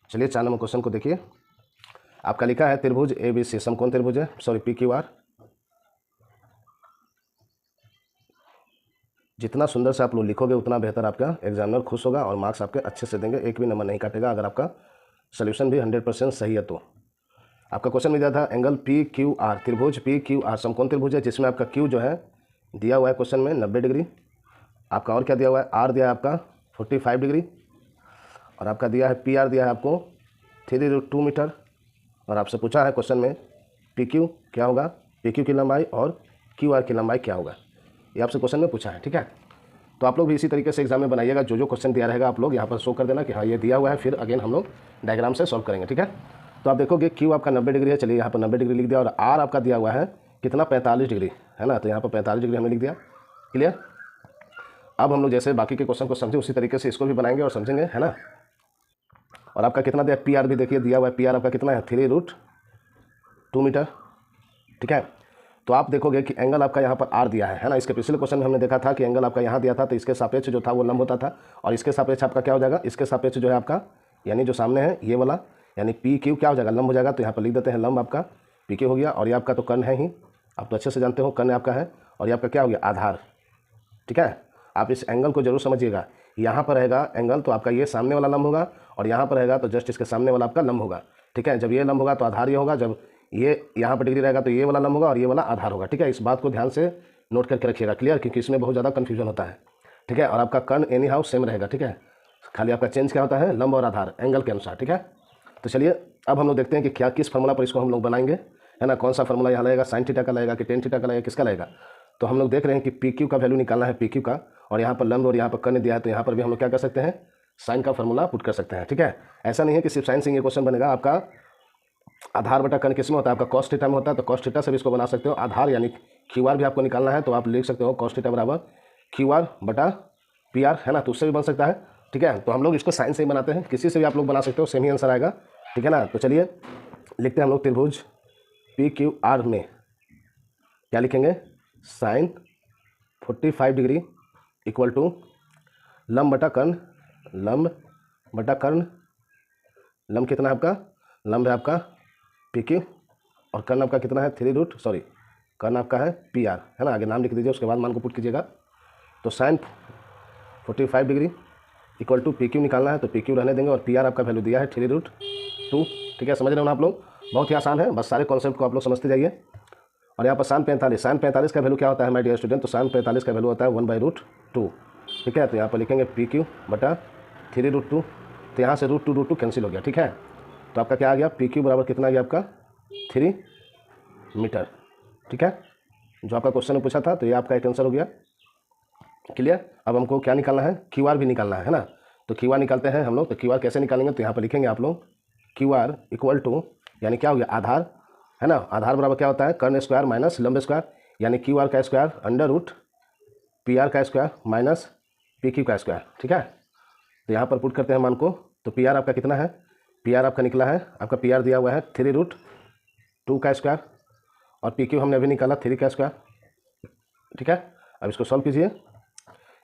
चलिए 4 नंबर क्वेश्चन को देखिए। आपका लिखा है त्रिभुज ABC समकोण त्रिभुज है, PQR। जितना सुंदर से आप लोग लिखोगे उतना बेहतर, आपका एग्जामिनर खुश होगा और मार्क्स आपके अच्छे से देंगे, एक भी नंबर नहीं काटेगा अगर आपका सोल्यूशन भी 100% सही है। तो आपका क्वेश्चन में दिया था एंगल पी क्यू आर, त्रिभुज पी क्यू आर समकोण त्रिभुज है जिसमें आपका क्यू जो है दिया हुआ है क्वेश्चन में 90 डिग्री, आपका और क्या दिया हुआ है आर दिया है आपका 45 डिग्री, और आपका दिया है पी आर दिया है आपको 3√2 मीटर, और आपसे पूछा है क्वेश्चन में पी क्यू क्या होगा, पी क्यू की लंबाई और क्यू आर की लंबाई क्या होगा, ये आपसे क्वेश्चन में पूछा है। ठीक है, तो आप लोग भी इसी तरीके से एग्जाम में बनाइएगा, जो जो क्वेश्चन दिया रहेगा आप लोग यहाँ पर शो कर देना कि हाँ ये दिया हुआ है, फिर अगेन हम लोग डायग्राम से सॉल्व करेंगे। ठीक है, तो आप देखोगे क्यू आपका 90 डिग्री है, चलिए यहाँ पर 90 डिग्री लिख दिया, और आर आपका दिया हुआ है कितना 45 डिग्री है ना, तो यहाँ पर 45 डिग्री हमने लिख दिया। क्लियर, अब हम लोग जैसे बाकी के क्वेश्चन को समझे उसी तरीके से इसको भी बनाएंगे और समझेंगे, है ना। और आपका कितना दिया पी आर भी देखिए दिया हुआ है, पी आर आपका कितना है 3√2 मीटर। ठीक है, तो आप देखोगे कि एंगल आपका यहाँ पर आर दिया है ना, इसके पिछले क्वेश्चन में हमने देखा था कि एंगल आपका यहाँ दिया था, तो इसके सापेक्ष जो था वो लंब होता था, और इसके सापेक्ष आपका क्या हो जाएगा, इसके सापेक्ष जो है आपका यानी जो सामने है ये वाला यानी पी क्यू क्या हो जाएगा लंब हो जाएगा, तो यहाँ पर लिख देते हैं लंब आपका पी क्यू हो गया, और ये आपका तो कर्ण है ही, आप तो अच्छे से जानते हो कर्ण आपका है, और ये आपका क्या हो गया आधार। ठीक है, आप इस एंगल को जरूर समझिएगा, यहाँ पर रहेगा एंगल तो आपका ये सामने वाला लंब होगा, और यहाँ पर रहेगा तो जस्ट इसके सामने वाला आपका लंब होगा। ठीक है, जब ये लंब होगा तो आधार ये होगा, जब ये यहाँ पर डिग्री रहेगा तो ये वाला लंब होगा और ये वाला आधार होगा। ठीक है, इस बात को ध्यान से नोट करके रखिएगा, क्लियर, क्योंकि इसमें बहुत ज़्यादा कन्फ्यूजन होता है। ठीक है, और आपका कर्ण एनी हाउ सेम रहेगा। ठीक है, खाली आपका चेंज क्या होता है लंब और आधार एंगल के अनुसार। ठीक है, तो चलिए अब हम लोग देखते हैं कि क्या किस फार्मूला पर इसको हम लोग बनाएंगे, है ना, कौन सा फार्मूला यहाँ लगेगा, साइन थीटा का लगेगा कि टेन थीटा का लगेगा, किसका लगेगा। तो हम लोग देख रहे हैं कि पी क्यू का वैल्यू निकालना है पी क्यू का, और यहाँ पर लंब और यहाँ पर कर्ण दिया है, तो यहाँ पर भी हम लोग क्या कर सकते हैं साइन का फार्मूला पुट कर सकते हैं। ठीक है, ऐसा नहीं है कि सिर्फ साइन से ये क्वेश्चन बनेगा, आपका आधार बटा कर्ण किस में होता है, आपका कॉस थीटा में होता है, तो कॉस थीटा से भी इसको बना सकते हो। आधार यानी क्यू आर भी आपको निकालना है, तो आप लिख सकते हो कॉस थीटा बराबर क्यू आर बटा पी आर, है ना, तो उससे भी बन सकता है। ठीक है, तो हम लोग इसको साइन से ही बनाते हैं, किसी से भी आप लोग बना सकते हो, सेम ही आंसर आएगा। ठीक है ना, तो चलिए लिखते हैं हम लोग त्रिभुज पी क्यू आर में क्या लिखेंगे, साइन 45 डिग्री इक्वल टू लंब बटा कर्ण, लंब बटा कर्ण, लंब कितना है आपका, लंब है आपका पी क्यू, और कर्ण आपका कितना है कर्ण आपका है पी आर, है ना, आगे नाम लिख दीजिए, उसके बाद मान को पुट कीजिएगा। तो sine 45 degree equal to P Q निकालना है, तो पी क्यू रहने देंगे, और पी आर आपका वैल्यू दिया है 3√2। ठीक है, समझ रहे हो ना आप लोग, बहुत ही आसान है, बस सारे कॉन्सेप्ट को आप लोग समझते जाइए। और यहाँ पर साइन 45 का वैल्यू क्या होता है माय डियर स्टूडेंट, तो साइन 45 का वैल्यू होता है 1/√2। ठीक है, तो यहाँ पर लिखेंगे पी क्यू बटा 3√2, तो यहाँ से √2 कैंसिल हो गया। ठीक है, तो आपका क्या आ गया, पी क्यू बराबर कितना आ गया आपका 3 मीटर। ठीक है, जो आपका क्वेश्चन में पूछा था, तो ये आपका एक आंसर हो गया। क्लियर, अब हमको क्या निकालना है, क्यू आर भी निकालना है ना, तो क्यू आर निकालते हैं हम लोग। तो क्यू आर कैसे निकालेंगे, तो यहाँ पर लिखेंगे आप लोग क्यू आर इक्वल टू यानी क्या हो गया आधार, है ना, आधार बराबर क्या होता है कर्ण स्क्वायर माइनस लंब स्क्वायर, यानी क्यू आर का स्क्वायर अंडर पी आर का स्क्वायर माइनस पी क्यू का स्क्वायर। ठीक है, तो यहाँ पर पुट करते हैं मान को, तो पी आर आपका कितना है, पी आर आपका निकला है, आपका पी आर दिया हुआ है 3√2 का स्क्वायर, और पी क्यू हमने अभी निकाला 3 का स्क्वायर। ठीक है, अब इसको सॉल्व कीजिए,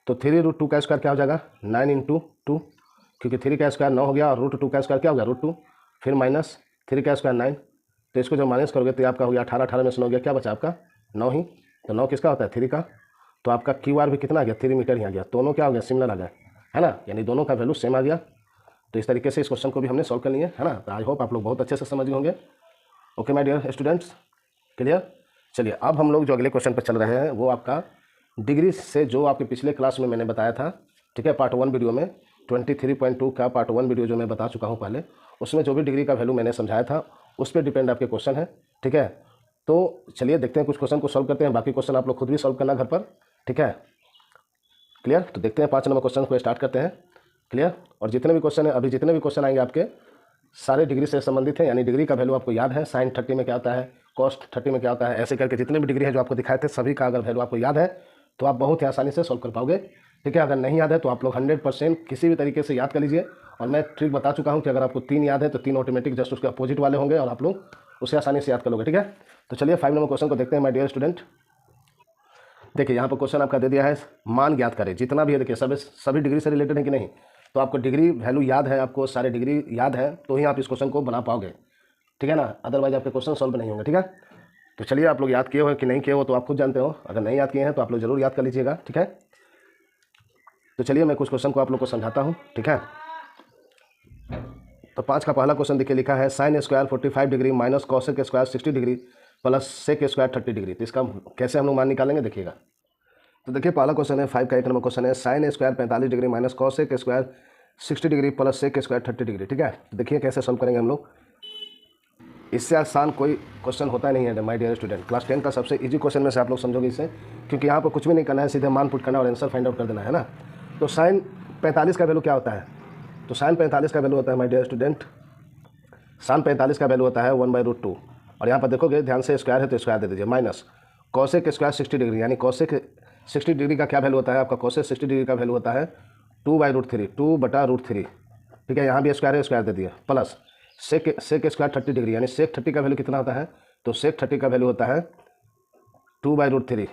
तो 3√2 का स्क्वायर क्या हो जाएगा 9 × 2, क्योंकि 3 का स्क्वायर 9 हो गया, और √2 का स्क्वायर क्या हो गया √2, फिर माइनस 3 का स्क्वायर 9, तो इसको जब माइनस करोगे तो आपका हो गया 18 में से 9 गया, क्या बचा आपका 9 ही, तो 9 किसका होता है 3 का, तो आपका क्यू आर भी कितना आ गया 3 मीटर ही आ गया, दोनों क्या हो गया सिमिलर आ गया, है ना, यानी दोनों का वैल्यू सेम आ गया। तो इस तरीके से इस क्वेश्चन को भी हमने सॉल्व कर लिया, है ना, तो आई होप आप लोग बहुत अच्छे से समझ गए होंगे। Okay my dear students, clear. चलिए अब हम लोग जो अगले क्वेश्चन पर चल रहे हैं वो आपका डिग्री से, जो आपके पिछले क्लास में मैंने बताया था, ठीक है, पार्ट 1 वीडियो में 23.2 का पार्ट 1 वीडियो जो मैं बता चुका हूँ पहले, उसमें जो भी डिग्री का वैल्यू मैंने समझाया था उस पर डिपेंड आपके क्वेश्चन है। ठीक है, तो चलिए देखते हैं, कुछ क्वेश्चन को सॉल्व करते हैं, बाकी क्वेश्चन आप लोग खुद भी सॉल्व करना घर पर। ठीक है, क्लियर, तो देखते हैं 5 नंबर क्वेश्चन को स्टार्ट करते हैं। क्लियर, और जितने भी क्वेश्चन है, अभी जितने भी क्वेश्चन आएंगे आपके सारे डिग्री से संबंधित है, यानी डिग्री का वैल्यू आपको याद है, साइन 30 में क्या होता है, कॉस 30 में क्या होता है, ऐसे करके जितने भी डिग्री है जो आपको दिखाए थे सभी का अगर वैल्यू आपको याद है तो आप बहुत ही आसानी से सॉल्व कर पाओगे। ठीक है, अगर नहीं याद है तो आप लोग 100% किसी भी तरीके से याद कर लीजिए, और मैं ट्रिक बता चुका हूँ कि अगर आपको 3 याद है तो 3 ऑटोमेटिक जस्ट उसके अपोजिट वाले होंगे और आप लोग उसे आसानी से याद कर लोगे। ठीक है, तो चलिए 5 नंबर क्वेश्चन को देखते हैं माय डियर स्टूडेंट। देखिए यहाँ पर क्वेश्चन आपका दे दिया है, मान ज्ञात करें, जितना भी है देखिए सभी डिग्री से रिलेटेड है कि नहीं, तो आपको डिग्री वैल्यू याद है, आपको सारे डिग्री याद है तो ही आप इस क्वेश्चन को बना पाओगे। ठीक है ना, अदरवाइज आपके क्वेश्चन सॉल्व नहीं होंगे। ठीक है, तो चलिए आप लोग याद किए हो कि नहीं किए हो तो आप खुद जानते हो, अगर नहीं याद किए हैं तो आप लोग जरूर याद कर लीजिएगा। ठीक है, तो चलिए मैं कुछ क्वेश्चन को आप लोग को समझाता हूँ। ठीक है, तो 5 का पहला क्वेश्चन देखिए लिखा है sine square 45 degree minus cosec square 60 degree plus sec square 30 degree. तो इसका कैसे हम लोग मान निकालेंगे देखिएगा। तो देखिए पहला क्वेश्चन है 5 का 1 नंबर क्वेश्चन है sine square 45 degree minus cosec square 60 degree plus sec square 30 degree. ठीक है, तो देखिए कैसे सॉल्व करेंगे हम लोग। इससे आसान कोई क्वेश्चन होता नहीं है माय डियर स्टूडेंट। क्लास 10 का सबसे इजी क्वेश्चन में से आप लोग समझोगे इसे, क्योंकि यहाँ पर कुछ भी नहीं करना है, सीधे मान पुट करना और आंसर फाइंड आउट कर देना है ना। तो साइन 45 का वैल्यू क्या होता है? तो साइन 45 का वैल्यू होता है माय डियर स्टूडेंट, साइन 45 का वैल्यू होता है 1/√2। और यहाँ पर देखोगे ध्यान से स्क्वायर है तो स्क्वायर दे दीजिए, माइनस कॉसेक स्क्वायर 60 डिग्री, यानी कॉसेक 60 डिग्री का क्या वैल्यू होता है आपका? कॉसेक 60 डिग्री का वैल्यू होता है 2/√3, 2/√3। ठीक है, यहाँ भी स्क्वायर है, स्क्वायर दे दिया, प्लस सेक स्क्वायर 30 डिग्री, यानी सेक 30 का वैल्यू कितना होता है? तो सेक 30 का वैल्यू होता है 2/√3।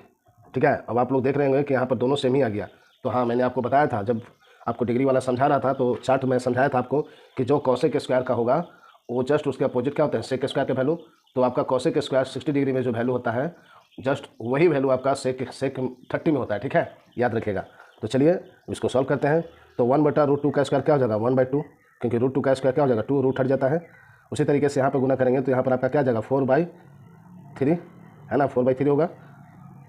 ठीक है, अब आप लोग देख रहे होंगे कि यहाँ पर दोनों सेम ही आ गया। तो हाँ, मैंने आपको बताया था जब आपको डिग्री वाला समझा रहा था तो चार्ट में समझाया था आपको कि जो कॉसेक स्क्वायर का होगा वो जस्ट उसके अपोजिट क्या होता है? सेक स्क्वायर का वैल्यू। तो आपका कॉसेक स्क्वायर 60 डिग्री में जो वैल्यू होता है जस्ट वही वैल्यू आपका सेक 30 में होता है। ठीक है, याद रखिएगा। तो चलिए इसको सॉल्व करते हैं। तो 1/√2 का स्क्वायर क्या हो जाएगा? 1/2, क्योंकि √2 का स्क्वायर क्या हो जाएगा? 2 रूट हट जाता है। उसी तरीके से यहाँ पर गुना करेंगे तो यहाँ पर आपका क्या जाएगा? 4/3 है ना, 4/3 होगा।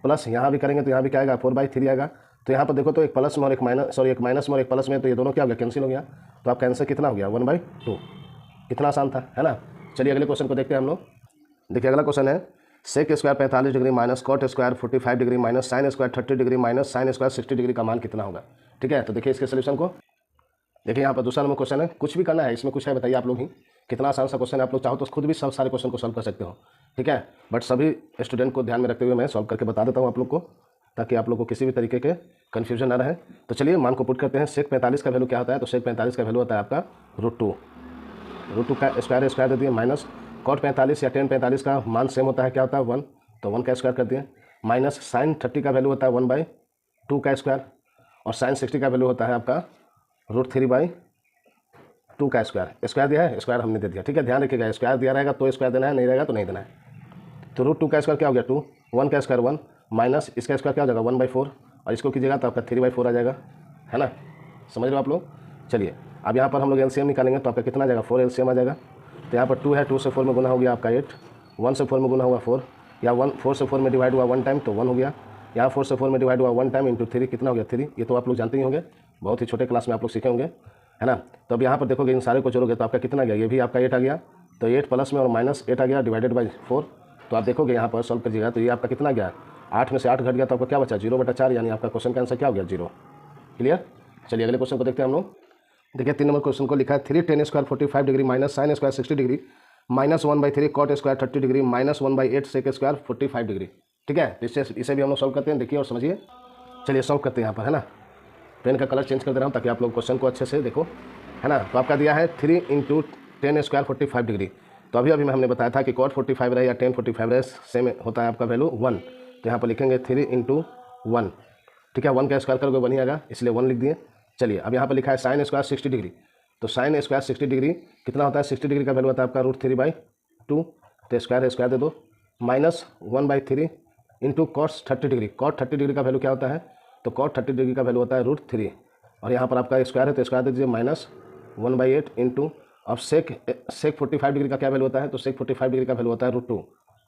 प्लस यहाँ भी करेंगे तो यहाँ भी क्या आएगा? 4/3 आएगा। तो यहाँ पर देखो तो एक प्लस में और एक माइनस, सॉरी एक माइनस में और एक प्लस में, तो ये दोनों क्या हो गया? कैंसिल हो गया। तो आपका आंसर कितना हो गया? 1/2। कितना आसान था, है ना। चलिए अगले क्वेश्चन को देखते हैं हम लोग। देखिए अगला क्वेश्चन है sec square 45 degree minus cot square 45 degree minus sine square 30 degree minus sine square 60 degree का मान कितना होगा? ठीक है, तो देखिए इसके सोल्यूशन को। देखिए यहाँ पर दूसरा नंबर क्वेश्चन है, कुछ भी करना है इसमें, कुछ है बताइए आप लोग ही। कितना आसान सा क्वेश्चन है, आप लोग चाहो तो खुद भी सब सारे क्वेश्चन को सॉल्व कर सकते हो। ठीक है, बट सभी स्टूडेंट को ध्यान में रखते हुए मैं सॉल्व करके बता देता हूँ आप लोग को, ताकि आप लोग को किसी भी तरीके के कन्फ्यूजन ना रहे। तो चलिए मान को पुट करते हैं। सेक 45 का वैल्यू क्या होता है? तो सेक 45 का वैल्यू होता है आपका √2 का स्क्वायर दे दिए, माइनस कॉट 45 या टेन 45 का मान सेम होता है, क्या होता है? 1, तो 1 का स्क्वायर कर दिए, माइनस साइन 30 का वैल्यू होता है 1/2 का स्क्वायर, और साइन 60 का वैल्यू होता है आपका √3/2 का स्क्वायर। स्क्वायर दिया है, स्क्वायर हमने दे दिया। ठीक है, ध्यान रखिएगा, स्क्वायर दिया रहेगा तो स्क्वायर देना है, नहीं रहेगा तो नहीं देना है। तो √2 का स्क्वायर क्या हो गया? 2, 1 का स्क्वायर 1, माइनस इसका स्क्वायर क्या हो जाएगा? 1/4, और इसको कीजिएगा तो आपका 3/4 आ जाएगा, है ना। समझ रहे हो आप लोग। चलिए अब यहाँ पर हम लोग एलसीएम निकालेंगे तो आपका कितना आ जाएगा? 4 एलसीएम आ जाएगा। तो यहाँ पर 2 है, 2 से 4 में गुना हो गया आपका 8, 1 से 4 में गुना हुआ 4, या 4 से 4 में डिवाइड हुआ 1 टाइम तो 1 हो गया। यहाँ 4 से 4 में डिवाइड हुआ 1 टाइम इंटू 3 कितना हो गया? 3। ये तो आप लोग जानते ही होंगे, बहुत ही छोटे क्लास में आप लोग सीखे होंगे, है ना। तो अब यहाँ पर देखोगे इन सारे को जोड़ोगे तो आपका कितना गया? ये भी आपका 8 आ गया। तो 8 प्लस में और माइनस 8 आ गया डिवाइडेड बाई 4। तो आप देखोगे यहाँ पर सॉल्व करिएगा तो ये आपका कितना गया? 8 में से 8 घट गया तो आपका क्या बचा? 0/4, यानी आपका क्वेश्चन का आंसर क्या हो गया? 0। क्लियर। चलिए अगले क्वेश्चन को देखते हैं हम लोग। देखिए 3 नंबर क्वेश्चन को लिखा है 3 tan square 45 degree minus sine square 60 degree minus 1/3 cot square 30 degree minus 1/8 sec square 45 degree. ठीक है, इसे भी हम लोग सॉल्व करते हैं, देखिए और समझिए। चलिए सॉल्व करते हैं यहाँ पर, है ना। पेन का कलर चेंज कर दे रहा हूँ ताकि आप लोग क्वेश्चन को अच्छे से देखो, है ना। तो आपका दिया है 3 × tan स्क्वायर 45 डिग्री। तो अभी हमने बताया था कि कॉट 45 रहे या tan 45 रहे, सेम होता है आपका वैल्यू 1। तो यहाँ पर लिखेंगे 3 × 1। ठीक है, 1 का स्क्वायर करोगे 1 ही आएगा, इसलिए 1 लिख दिए। चलिए अब यहाँ पर लिखा है साइन स्क्वायर 60 डिग्री। तो साइन स्क्वायर 60 डिग्री कितना होता है? 60 डिग्री का वैल्यू होता है आपका √3/2, तो स्क्वायर दे दो, minus 1/3 into cos 30 degree. Cot 30 degree का वैल्यू क्या होता है? तो कॉट 30 डिग्री का वैल्यू होता है √3, और यहाँ पर आपका स्क्वायर है तो स्क्वायर दे दीजिए, माइनस 1/8 इंटू, अब सेक 45 डिग्री का क्या वैल्यू होता है? तो सेक 45 डिग्री का वैल्यू होता है √2,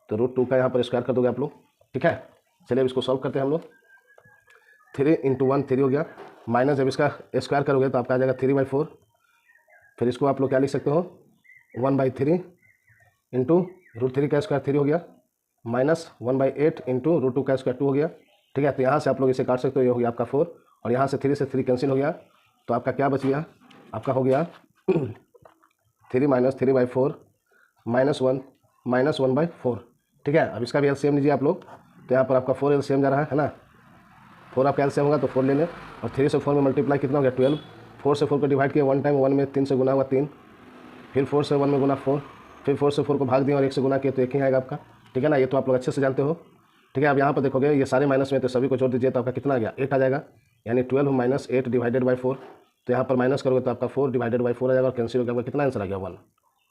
तो √2 का यहाँ पर स्क्वायर कर दोगे आप लोग। ठीक है, चलिए अब इसको सॉल्व करते हैं हम लोग। 3 × 1 3 हो गया, माइनस जब इसका स्क्वायर करोगे तो आपका आ जाएगा 3/4। फिर इसको आप लोग क्या लिख सकते हो? 1/3 इंटू √3 का स्क्वायर 3 हो गया, माइनस 1/8 इंटू √2 का स्क्वायर 2 हो गया। ठीक है, तो यहाँ से आप लोग इसे काट सकते हो, ये हो गया आपका 4, और यहाँ से 3 से 3 कैंसिल हो गया, तो आपका क्या बच गया? आपका हो गया 3 - 3/4 -1 -1/4। ठीक है, अब इसका भी एलसीएम लीजिए आप लोग। तो यहाँ पर आपका 4 एलसीएम जा रहा है ना, 4 आपका एलसीएम होगा तो 4 ले लें, और 3 से 4 में मल्टीप्लाई कितना हो गया? 12। 4 से 4 को डिवाइड किया 1 टाइम, 1 में 3 से गुना हुआ 3, फिर 4 से 1 में गुना 4, फिर 4 से 4 को भाग दिया और 1 से गुना किया तो 1 ही आएगा आपका। ठीक है ना, ये तो आप लोग अच्छे से जानते हो। ठीक है, अब यहाँ पर देखोगे ये सारे माइनस में तो सभी को जोड़ दीजिए तो आपका कितना आ गया? 8 आ जाएगा, यानी 12 - 8 डिवाइडेड बाई 4। तो यहाँ पर माइनस करोगे तो आपका 4 डिवाइडेड बाई 4 आ जाएगा, और कैंसिल हो गया, कितना आंसर आ गया? 1।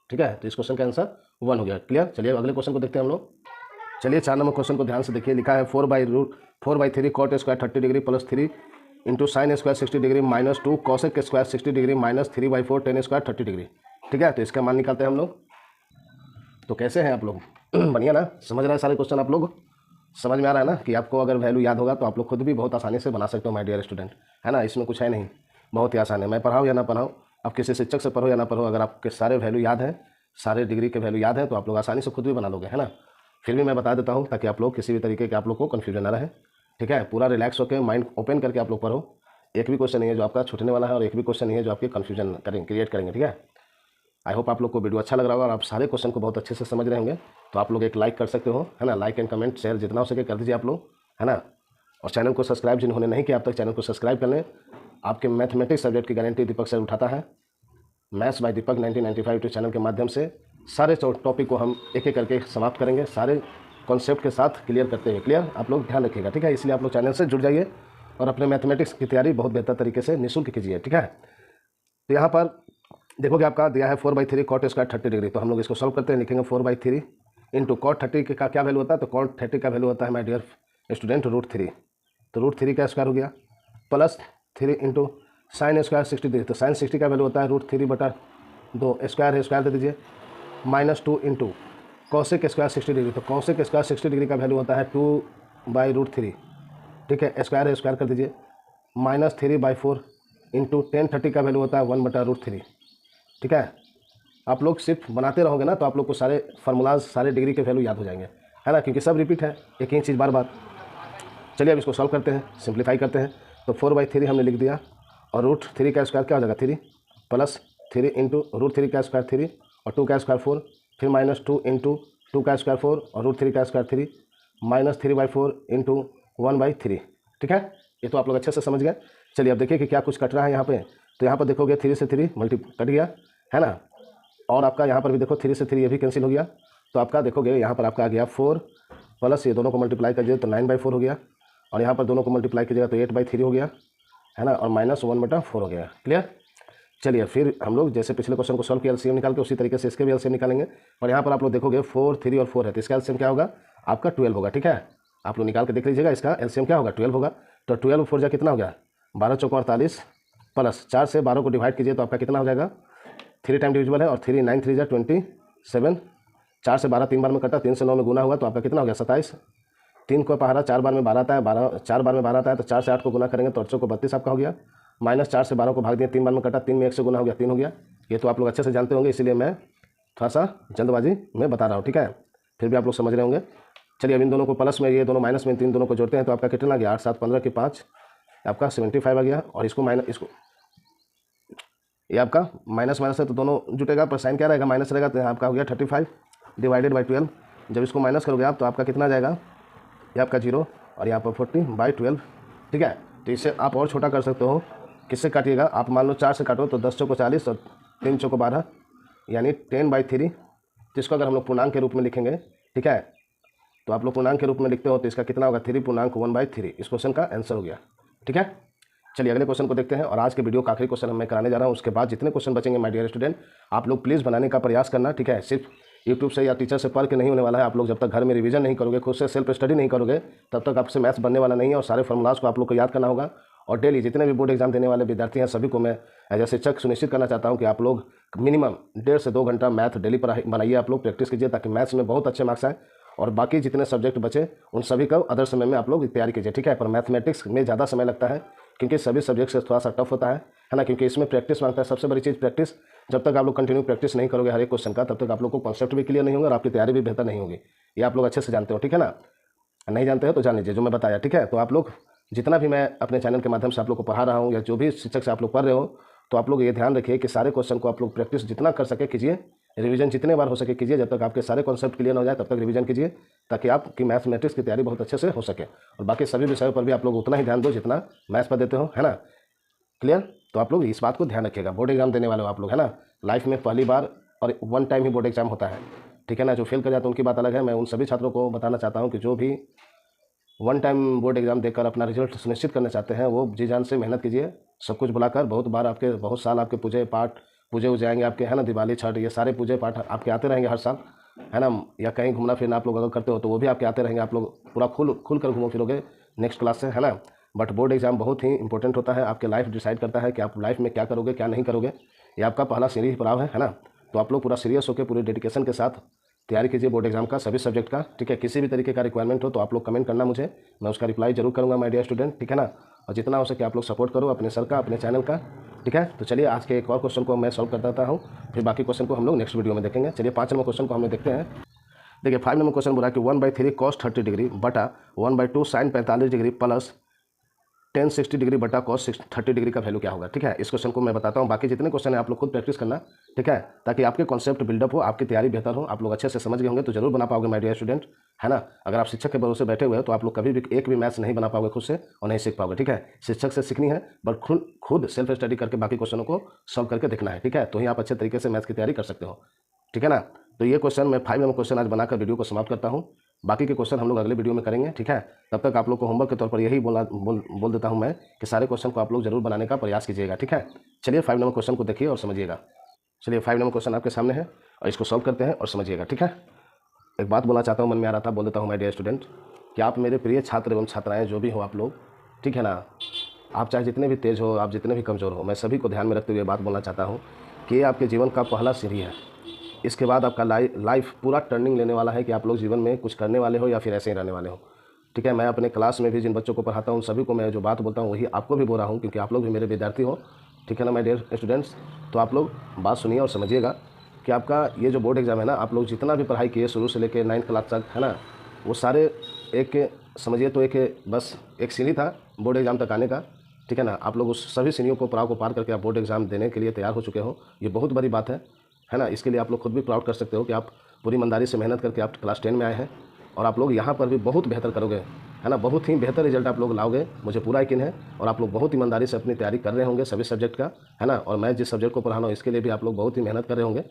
ठीक है, तो इस क्वेश्चन का आंसर 1 हो गया। क्लियर। चलिए अगले क्वेश्चन को देखते हैं हम लोग। चलिए 4 नंबर क्वेश्चन को ध्यान से देखिए, लिखा है 4/3 cot square 30 degree plus 3 into sine square 60 degree minus 2 cosec square 60 degree minus 3/4 tan square 30 degree. ठीक है। तो इसका मान निकालते हैं हम लोग। तो कैसे हैं आप लोग? बढ़िया ना? समझ रहे हैं सारे क्वेश्चन आप लोग? समझ में आ रहा है ना कि आपको अगर वैल्यू याद होगा तो आप लोग खुद भी बहुत आसानी से बना सकते हो माय डियर स्टूडेंट, है ना? इसमें कुछ है नहीं, बहुत ही आसान है। मैं पढ़ाऊँ या ना पढ़ाऊँ, आप किसी शिक्षक से पढ़ो या ना पढ़ो, अगर आपके सारे वैल्यू याद हैं, सारे डिग्री के वैल्यू याद हैं, तो आप लोग आसानी से खुद भी बना लोगे, है ना? फिर भी मैं बता देता हूँ ताकि आप लोग किसी भी तरीके के आप लोग को कन्फ्यूजन ना रहे, ठीक है? पूरा रिलैक्स होकर माइंड ओपन करके आप लोग पढ़ो। एक भी क्वेश्चन नहीं है जो आपका छूटने वाला है और एक भी क्वेश्चन नहीं है जो आपके कन्फ्यूजन क्रिएट करेंगे, ठीक है? आई होप आप लोग को वीडियो अच्छा लग रहा होगा और आप सारे क्वेश्चन को बहुत अच्छे से समझ रहे होंगे। तो आप लोग एक लाइक कर सकते हो, है ना? लाइक एंड कमेंट शेयर जितना हो सके कर दीजिए आप लोग, है ना? और चैनल को सब्सक्राइब जिन्होंने नहीं किया अब तक चैनल को सब्सक्राइब कर लें। आपके मैथमेटिक्स सब्जेक्ट की गारंटी दीपक सर उठाता है। Maths by Deepak 1995 YouTube channel के माध्यम से सारे टॉपिक को हम एक एक करके समाप्त करेंगे, सारे कॉन्सेप्ट के साथ क्लियर करते हुए। क्लियर? आप लोग ध्यान रखिएगा, ठीक है? इसलिए आप लोग चैनल से जुड़ जाइए और अपने मैथमेटिक्स की तैयारी बहुत बेहतर तरीके से निःशुल्क कीजिए, ठीक है? तो यहाँ पर देखोगे आपका दिया है 4/3 कॉट स्क्वायर 30 डिग्री। तो हम लोग इसको सॉल्व करते हैं। लिखेंगे 4/3 इंटू कॉट 30 का क्या वैल्यू होता है? तो कॉट 30 का वैल्यू होता है माय डियर स्टूडेंट √3। तो √3 का स्क्वायर हो गया, plus 3 into sine square 60 degree. तो साइन 60 का वैल्यू होता है √3/2, स्क्वायर है स्क्वायर दे दीजिए, -2 इंटू कॉसेक स्क्वायर 60 डिग्री। तो कॉसेक स्क्वायर 60 डिग्री का वैल्यू होता है 2/√3, ठीक है? स्क्वायर है स्क्वायर कर दीजिए, -3/4 इंटू टेन 30 का वैल्यू होता है 1/√3, ठीक है? आप लोग सिर्फ बनाते रहोगे ना तो आप लोग को सारे फार्मूलाज सारे डिग्री के वैल्यू याद हो जाएंगे, है ना? क्योंकि सब रिपीट है, एक ही चीज़ बार बार। चलिए अब इसको सॉल्व करते हैं, सिंप्लीफाई करते हैं। तो 4/3 हमने लिख दिया और √3 का स्क्वायर क्या हो जाएगा 3, प्लस 3 इंटू √3 का स्क्वायर 3 और 2 का स्क्वायर 4, फिर -2 इंटू 2 का स्क्वायर 4 और √3 का स्क्वायर 3, -3/4 इंटू 1/3, ठीक है? ये तो आप लोग अच्छे से समझ गए। चलिए अब देखिए कि क्या कुछ कट रहा है यहाँ पे। तो यहाँ पर देखोगे 3 से 3 मल्टी कट गया, है ना? और आपका यहाँ पर भी देखो 3 से 3 ये भी कैंसिल हो गया। तो आपका देखोगे यहाँ पर आपका आ गया 4 प्लस ये दोनों को मल्टीप्लाई कीजिए तो 9/4 हो गया, और यहाँ पर दोनों को मल्टीप्लाई कीजिएगा तो 8/3 हो गया, है ना? और -1/4 हो गया। क्लियर? चलिए फिर हम लोग जैसे पिछले क्वेश्चन को सॉल्व किया एलसीएम निकाल के उसी तरीके से इसके भी एलसीएम निकालेंगे। और यहाँ पर आप लोग देखोगे 4, 3 और 4 है, तो इसका एलसीएम क्या होगा? आपका 12 होगा, ठीक है? आप लोग निकाल के देख लीजिएगा, इसका एलसीएम क्या होगा? 12 होगा। तो 12 4 जा कितना हो गया? 12 चौको 48, प्लस 4 से 12 को डिवाइड कीजिए तो आपका कितना हो जाएगा? 3 टाइम डिविजिबल है और 3 9 3 जा 27, 4 से 12 3 बार में कटा, 3 से 9 में गुना हुआ तो आपका कितना हो गया? 27। 3 को पहाड़ा 4 बार में 12 आता है, 4 बार में 12 आता है, तो 4 से 8 को गुना करेंगे तो 8 को 32 आपका हो गया। -4 से 12 को भाग दिया, 3 बार में कटा, 3 में 1 से गुना हो गया, 3 हो गया। ये तो आप लोग अच्छे से जानते होंगे, इसीलिए मैं थोड़ा सा जल्दबाजी में बता रहा हूँ, ठीक है? फिर भी आप लोग समझ रहे होंगे। चलिए अब इन दोनों को प्लस में, ये दोनों माइनस में, 3 दोनों को जोड़ते हैं तो आपका कितना आ गया? 8 7 15 की 5, आपका 75 आ गया। और इसको इसको ये आपका माइनस है तो दोनों जुटेगा, पर साइन क्या रहेगा? माइनस रहेगा, तो यहाँ आपका हो गया 35 डिवाइडेड बाई 12। जब इसको माइनस करोगे आप तो आपका कितना आ जाएगा? ये आपका 0 और यहाँ पर 40/12, ठीक है? तो इससे आप और छोटा कर सकते हो। किससे काटिएगा? आप मान लो 4 से काटो तो 10 चौको 40 और 3 चौको 12, यानी 10/3। जिसको अगर हम लोग पूर्णांक के रूप में लिखेंगे, ठीक है? तो आप लोग पूर्णांक के रूप में लिखते हो तो इसका कितना होगा? 3/1/3। इस क्वेश्चन का आंसर हो गया, ठीक है? चलिए अगले क्वेश्चन को देखते हैं। और आज के वीडियो का आखिरी क्वेश्चन मैं कराने जा रहा हूँ। उसके बाद जितने क्वेश्चन बचेंगे माय डियर स्टूडेंट, आप लोग प्लीज़ बनाने का प्रयास करना, ठीक है? सिर्फ यूट्यूब से या टीचर से पढ़ के नहीं होने वाला है। आप लोग जब तक घर में रिवीजन नहीं करोगे, खुद से सेल्फ स्टडी नहीं करोगे, तब तक आपसे मैथ्स बनने वाला नहीं है। और सारे फॉर्मूलाज को आप लोग को याद करना होगा। और डेली जितने भी बोर्ड एग्जाम देने वाले विद्यार्थी हैं सभी को मैं एज ए शिक्षक सुनिश्चित करना चाहता हूँ कि आप लोग मिनिमम 1.5 से 2 घंटा मैथ डेली बनाइए, आप लोग प्रैक्टिस कीजिए, ताकि मैथ्स में बहुत अच्छे मार्क्स आए। और बाकी जितने सब्जेक्ट बचे उन सभी का अदर समय में आप लोग तैयारी कीजिए, ठीक है? पर मैथमेटिक्स में ज़्यादा समय लगता है क्योंकि सभी सब्जेक्ट से थोड़ा सा टफ होता है ना? क्योंकि इसमें प्रैक्टिस मांगता है, सबसे बड़ी चीज़ प्रैक्टिस। जब तक आप लोग कंटिन्यू प्रैक्टिस नहीं करोगे हर एक क्वेश्चन का, तब तक आप लोग को कॉन्सेप्ट भी क्लियर नहीं होगा और आपकी तैयारी भी बेहतर नहीं होगी। ये आप लोग अच्छे से जानते हो, ठीक है ना? नहीं जानते हो तो जान लीजिए जो मैं बताया, ठीक है? तो आप लोग जितना भी मैं अपने चैनल के माध्यम से आप लोग को पढ़ा रहा हूँ या जो भी शिक्षक से आप लोग पढ़ रहे हो, तो आप लोग ये ध्यान रखिए कि सारे क्वेश्चन को आप लोग प्रैक्टिस जितना कर सके कीजिए, रिवीजन जितने बार हो सके कीजिए। जब तक आपके सारे कॉन्सेप्ट क्लियर हो जाए तब तक रिवीजन कीजिए, ताकि आपकी मैथमेटिक्स की तैयारी बहुत अच्छे से हो सके। और बाकी सभी विषयों पर भी आप लोग उतना ही ध्यान दो जितना मैथ्स पर देते हो, है ना? क्लियर? तो आप लोग इस बात को ध्यान रखिएगा। बोर्ड एग्जाम देने वाले हो आप लोग, है ना? लाइफ में पहली बार और 1 टाइम ही बोर्ड एग्जाम होता है, ठीक है ना? जो फेल कर जाते हैं उनकी बात अलग है। मैं उन सभी छात्रों को बताना चाहता हूँ कि जो भी 1 टाइम बोर्ड एग्जाम देकर अपना रिजल्ट सुनिश्चित करना चाहते हैं, वो जी जान से मेहनत कीजिए। सब कुछ भुलाकर बहुत साल आपके पूजे हो जाएंगे आपके, है ना? दिवाली, छठ, ये सारे पूजे पाठ आपके आते रहेंगे हर साल, है ना? या कहीं घूमना फिरना आप लोग अगर करते हो तो वो भी आपके आते रहेंगे। आप लोग पूरा खुल कर घूमो फिरोगे नेक्स्ट क्लास से, है ना? बट बोर्ड एग्जाम बहुत ही इंपॉर्टेंट होता है। आपके लाइफ डिसाइड करता है कि आप लाइफ में क्या करोगे क्या नहीं करोगे। ये आपका पहला सीढ़ी पड़ाव है ना? तो आप लोग पूरा सीरियस होकर पूरे डेडिकेशन के साथ तैयारी कीजिए बोर्ड एग्जाम का सभी सब्जेक्ट का, ठीक है। किसी भी तरीके का रिक्वायरमेंट हो तो आप लोग कमेंट करना मुझे, मैं उसका रिप्लाई जरूर करूँगा माय डियर स्टूडेंट, ठीक है ना। और जितना हो सके आप लोग सपोर्ट करो अपने सर का, अपने चैनल का, ठीक है। तो चलिए आज के एक और क्वेश्चन को मैं सॉल्व कर देता हूँ, फिर बाकी क्वेश्चन को हम लोग नेक्स्ट वीडियो में देखेंगे। चलिए 5 नंबर क्वेश्चन को हम लोग देखते हैं। देखिए 5 नंबर क्वेश्चन बोला कि 1/3 cos 30 डिग्री बटा 1/2 sin 45 डिग्री प्लस 10 60 डिग्री बटा cos 30 डिग्री का वैल्यू क्या होगा, ठीक है। इस क्वेश्चन को मैं बताता हूँ, बाकी जितने क्वेश्चन है आप लोग खुद प्रैक्टिस करना, ठीक है, ताकि आपके कॉन्सेप्ट बिल्डअप हो, आपकी तैयारी बेहतर हो, आप लोग अच्छे से समझ गए होंगे तो जरूर बना पाओगे माय डियर स्टूडेंट, है ना। अगर आप शिक्षक के भरोसे बैठे हुए हो तो आप लोग कभी भी एक भी मैथ्स नहीं बना पाओगे खुद से और नहीं सीख पाओगे, ठीक है। शिक्षक से सीखनी है बट खुद सेल्फ स्टडी करके बाकी क्वेश्चनों को सॉल्व करके देखना है, ठीक है। तो ही आप अच्छे तरीके से मैथ्स की तैयारी कर सकते हो, ठीक है ना। तो ये क्वेश्चन मैं 5 नंबर क्वेश्चन आज बनाकर वीडियो को समाप्त करता हूँ, बाकी के क्वेश्चन हम लोग अगले वीडियो में करेंगे, ठीक है। तब तक आप लोग को होमवर्क के तौर पर यही बोल देता हूँ मैं कि सारे क्वेश्चन को आप लोग जरूर बनाने का प्रयास कीजिएगा, ठीक है। चलिए 5 नंबर क्वेश्चन को देखिए और समझिएगा। चलिए 5 नंबर क्वेश्चन आपके सामने है और इसको सॉल्व करते हैं और समझिएगा, ठीक है। एक बात बोलना चाहता हूँ, मन में आ रहा था, बोल देता हूँ माय डियर स्टूडेंट कि आप मेरे प्रिय छात्र एवं छात्राएँ जो भी हो आप लोग, ठीक है ना, आप चाहे जितने भी तेज़ हो, आप जितने भी कमज़ोर हो, मैं सभी को ध्यान में रखते हुए बात बोलना चाहता हूँ कि ये आपके जीवन का पहला सीढ़ी है। इसके बाद आपका लाइफ पूरा टर्निंग लेने वाला है कि आप लोग जीवन में कुछ करने वाले हो या फिर ऐसे ही रहने वाले हो, ठीक है। मैं अपने क्लास में भी जिन बच्चों को पढ़ाता हूँ सभी को मैं जो बात बोलता हूँ वही आपको भी बोल रहा हूँ, क्योंकि आप लोग भी मेरे विद्यार्थी हो, ठीक है ना माय डियर स्टूडेंट्स। तो आप लोग बात सुनिए और समझिएगा कि आपका ये जो बोर्ड एग्जाम है ना, आप लोग जितना भी पढ़ाई किए शुरू से लेकर 9th क्लास तक, है ना, वो सारे एक समझिए तो एक बस एक सीढ़ी था बोर्ड एग्जाम तक आने का, ठीक है ना। आप लोग उस सभी सीढ़ियों को पड़ाव को पार करके आप बोर्ड एग्जाम देने के लिए तैयार हो चुके हो, ये बहुत बड़ी बात है ना। इसके लिए आप लोग खुद भी प्राउड कर सकते हो कि आप पूरी ईमानदारी से मेहनत करके आप क्लास 10 में आए हैं और आप लोग यहाँ पर भी बहुत बेहतर करोगे, है ना। बहुत ही बेहतर रिजल्ट आप लोग लाओगे, मुझे पूरा यकीन है। और आप लोग बहुत ईमानदारी से अपनी तैयारी कर रहे होंगे सभी सब्जेक्ट का, है ना। और मैं जिस सब्जेक्ट को पढ़ा रहा हूँ इसके लिए भी आप लोग बहुत ही मेहनत कर रहे होंगे।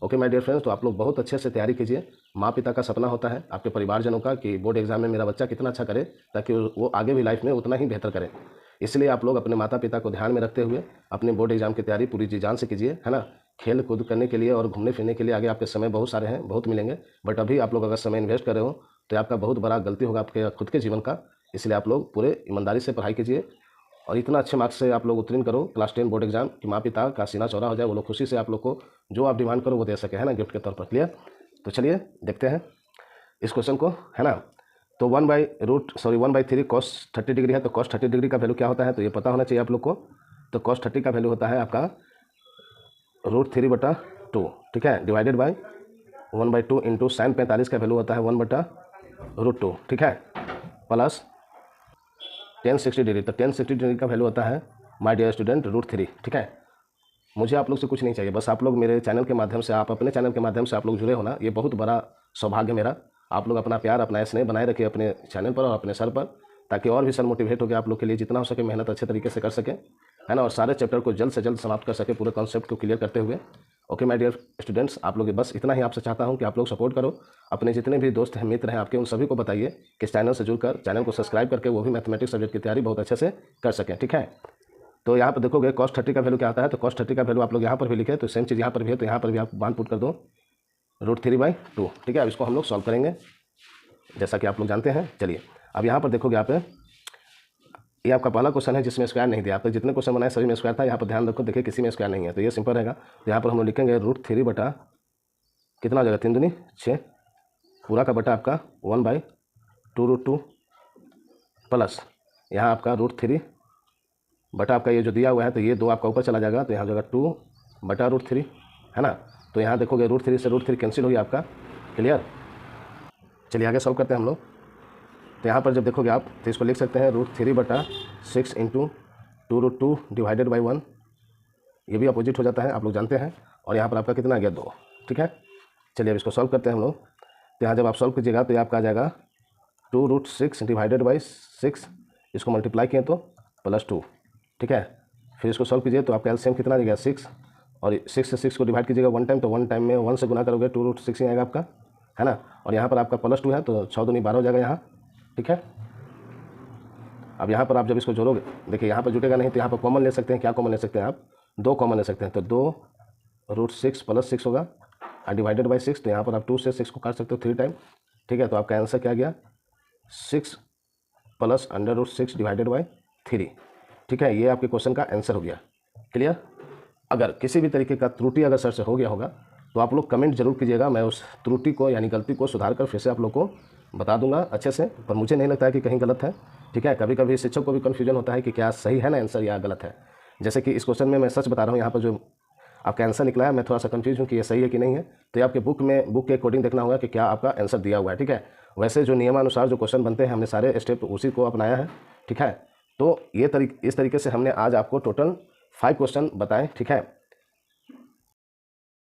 ओके माय डियर फ्रेंड्स, तो आप लोग बहुत अच्छे से तैयारी कीजिए। माँ पिता का सपना होता है आपके परिवारजनों का कि बोर्ड एग्जाम में मेरा बच्चा कितना अच्छा करे ताकि वो आगे भी लाइफ में उतना ही बेहतर करे। इसलिए आप लोग अपने माता पिता को ध्यान में रखते हुए अपने बोर्ड एग्जाम की तैयारी पूरी जी जान से कीजिए, है ना। खेल कूद करने के लिए और घूमने फिरने के लिए आगे आपके समय बहुत सारे हैं, बहुत मिलेंगे, बट अभी आप लोग अगर समय इन्वेस्ट कर रहे हो तो आपका बहुत बड़ा गलती होगा आपके खुद के जीवन का। इसलिए आप लोग पूरे ईमानदारी से पढ़ाई कीजिए और इतना अच्छे मार्क्स से आप लोग उत्तीर्ण करो क्लास 10 बोर्ड एग्जाम कि माँ पिता का सीना चौड़ा हो जाए, वो लोग खुशी से आप लोग को जो आप डिमांड करो वो दे सके, है ना, गिफ्ट के तौर पर। क्लियर। तो चलिए देखते हैं इस क्वेश्चन को, है ना। तो 1/3 cos 30 डिग्री है, तो cos 30 डिग्री का वैल्यू क्या होता है तो ये पता होना चाहिए आप लोग को। तो cos 30 का वैल्यू होता है आपका √3/2, ठीक है, डिवाइडेड बाई 1/2 इंटू sin 45 का वैल्यू होता है 1/√2, ठीक है, प्लस 10 60 डिग्री। तो 10 60 डिग्री का वैल्यू होता है माय डियर स्टूडेंट √3, ठीक है। मुझे आप लोग से कुछ नहीं चाहिए, बस आप लोग मेरे चैनल के माध्यम से, आप अपने चैनल के माध्यम से आप लोग जुड़े होना, ये बहुत बड़ा सौभाग्य मेरा। आप लोग अपना प्यार अपना स्नेह बनाए रखिए अपने चैनल पर और अपने सर पर, ताकि और भी सर मोटिवेट हो गया आप लोग के लिए जितना हो सके मेहनत अच्छे तरीके से कर सके, है ना, और सारे चैप्टर को जल्द से जल्द समाप्त कर सके पूरे कॉन्सेप्ट को क्लियर करते हुए। ओके माय डियर स्टूडेंट्स, आप लोग बस इतना ही आपसे चाहता हूँ कि आप लोग सपोर्ट करो, अपने जितने भी दोस्त हैं मित्र हैं आपके उन सभी को बताइए कि चैनल से जुड़कर चैनल को सब्सक्राइब करके वो भी मैथमेटिक्स सब्जेक्ट की तैयारी बहुत अच्छे से कर सकें, ठीक है। तो यहाँ पर देखोगे cos 30 का वैल्यू क्या आता है, तो cos 30 का वैल्यू आप लोग यहाँ पर भी लिखे, तो सेम चीज़ यहाँ पर भी है, तो यहाँ पर भी आप मान पुट कर दो √3/2, ठीक है। अब इसको हम लोग सॉल्व करेंगे जैसा कि आप लोग जानते हैं। चलिए अब यहाँ पर देखोगे आप, ये आपका पहला क्वेश्चन है जिसमें स्क्वायर नहीं दिया, आप जितने क्वेश्चन बनाए सभी में स्क्वायर था, यहाँ पर ध्यान रखो, देखिए किसी में स्क्वायर नहीं है, तो ये सिंपल रहेगा। तो यहाँ पर हम लोग लिखेंगे √3 बटा कितना हो जाएगा, 3 दूनी 6 पूरा का बटा आपका 1/2√2 प्लस यहाँ आपका √3 बटा आपका ये जो दिया हुआ है तो ये 2 आपका ऊपर चला जाएगा, तो यहाँ हो जाएगा 2/√3, है ना। तो यहाँ देखोगे √3 से √3 कैंसिल हो गया आपका। क्लियर। चलिए आगे सॉल्व करते हैं हम लोग। तो यहाँ पर जब देखोगे आप तो इसको लिख सकते हैं √3/6 इंटू 2√2 डिवाइडेड बाई 1, ये भी अपोजिट हो जाता है आप लोग जानते हैं, और यहाँ पर आपका कितना आ गया 2, ठीक है। चलिए अब इसको सॉल्व करते हैं हम लोग। तो यहाँ जब आप सॉल्व कीजिएगा तो ये आपका आ जाएगा 2√6 डिवाइडेड बाई 6, इसको मल्टीप्लाई किए तो +2, ठीक है। फिर इसको सॉल्व कीजिए तो आपका एलसीएम कितना आ गया 6, और 6 से 6 को डिवाइड कीजिएगा 1 टाइम, तो 1 टाइम में 1 से गुना करोगे 2√6 ही आएगा आपका, है ना। और यहाँ पर आपका +2 है तो 6 दूनी 12 हो जाएगा यहाँ, ठीक है। अब यहाँ पर आप जब इसको जोड़ोगे, देखिए यहाँ पर जुटेगा नहीं तो यहाँ पर कॉमन ले सकते हैं। क्या कॉमन ले सकते हैं आप, 2 कॉमन ले सकते हैं, तो 2√6 + 6 होगा और डिवाइडेड बाई 6, तो यहाँ पर आप 2 से 6 को काट सकते हो 3 टाइम, ठीक है। तो आपका आंसर क्या गया 6 + √6 डिवाइडेड बाई 3, ठीक है। ये आपके क्वेश्चन का आंसर हो गया। क्लियर। अगर किसी भी तरीके का त्रुटि अगर सर से हो गया होगा तो आप लोग कमेंट जरूर कीजिएगा, मैं उस त्रुटि को यानी गलती को सुधार कर फिर से आप लोग को बता दूंगा अच्छे से। पर मुझे नहीं लगता है कि कहीं गलत है, ठीक है। कभी कभी शिक्षक को भी कन्फ्यूजन होता है कि क्या सही है ना आंसर या गलत है। जैसे कि इस क्वेश्चन में मैं सच बता रहा हूँ, यहाँ पर जो आपका आंसर निकला है मैं थोड़ा सा कंफ्यूज हूँ कि ये सही है कि नहीं है। तो ये आपके बुक के अकॉर्डिंग देखना होगा कि क्या आपका आंसर दिया हुआ है, ठीक है। वैसे जो नियमानुसार जो क्वेश्चन बनते हैं हमने सारे स्टेप उसी को अपनाया है, ठीक है। तो इस तरीके से हमने आज आपको टोटल 5 क्वेश्चन बताएं, ठीक है।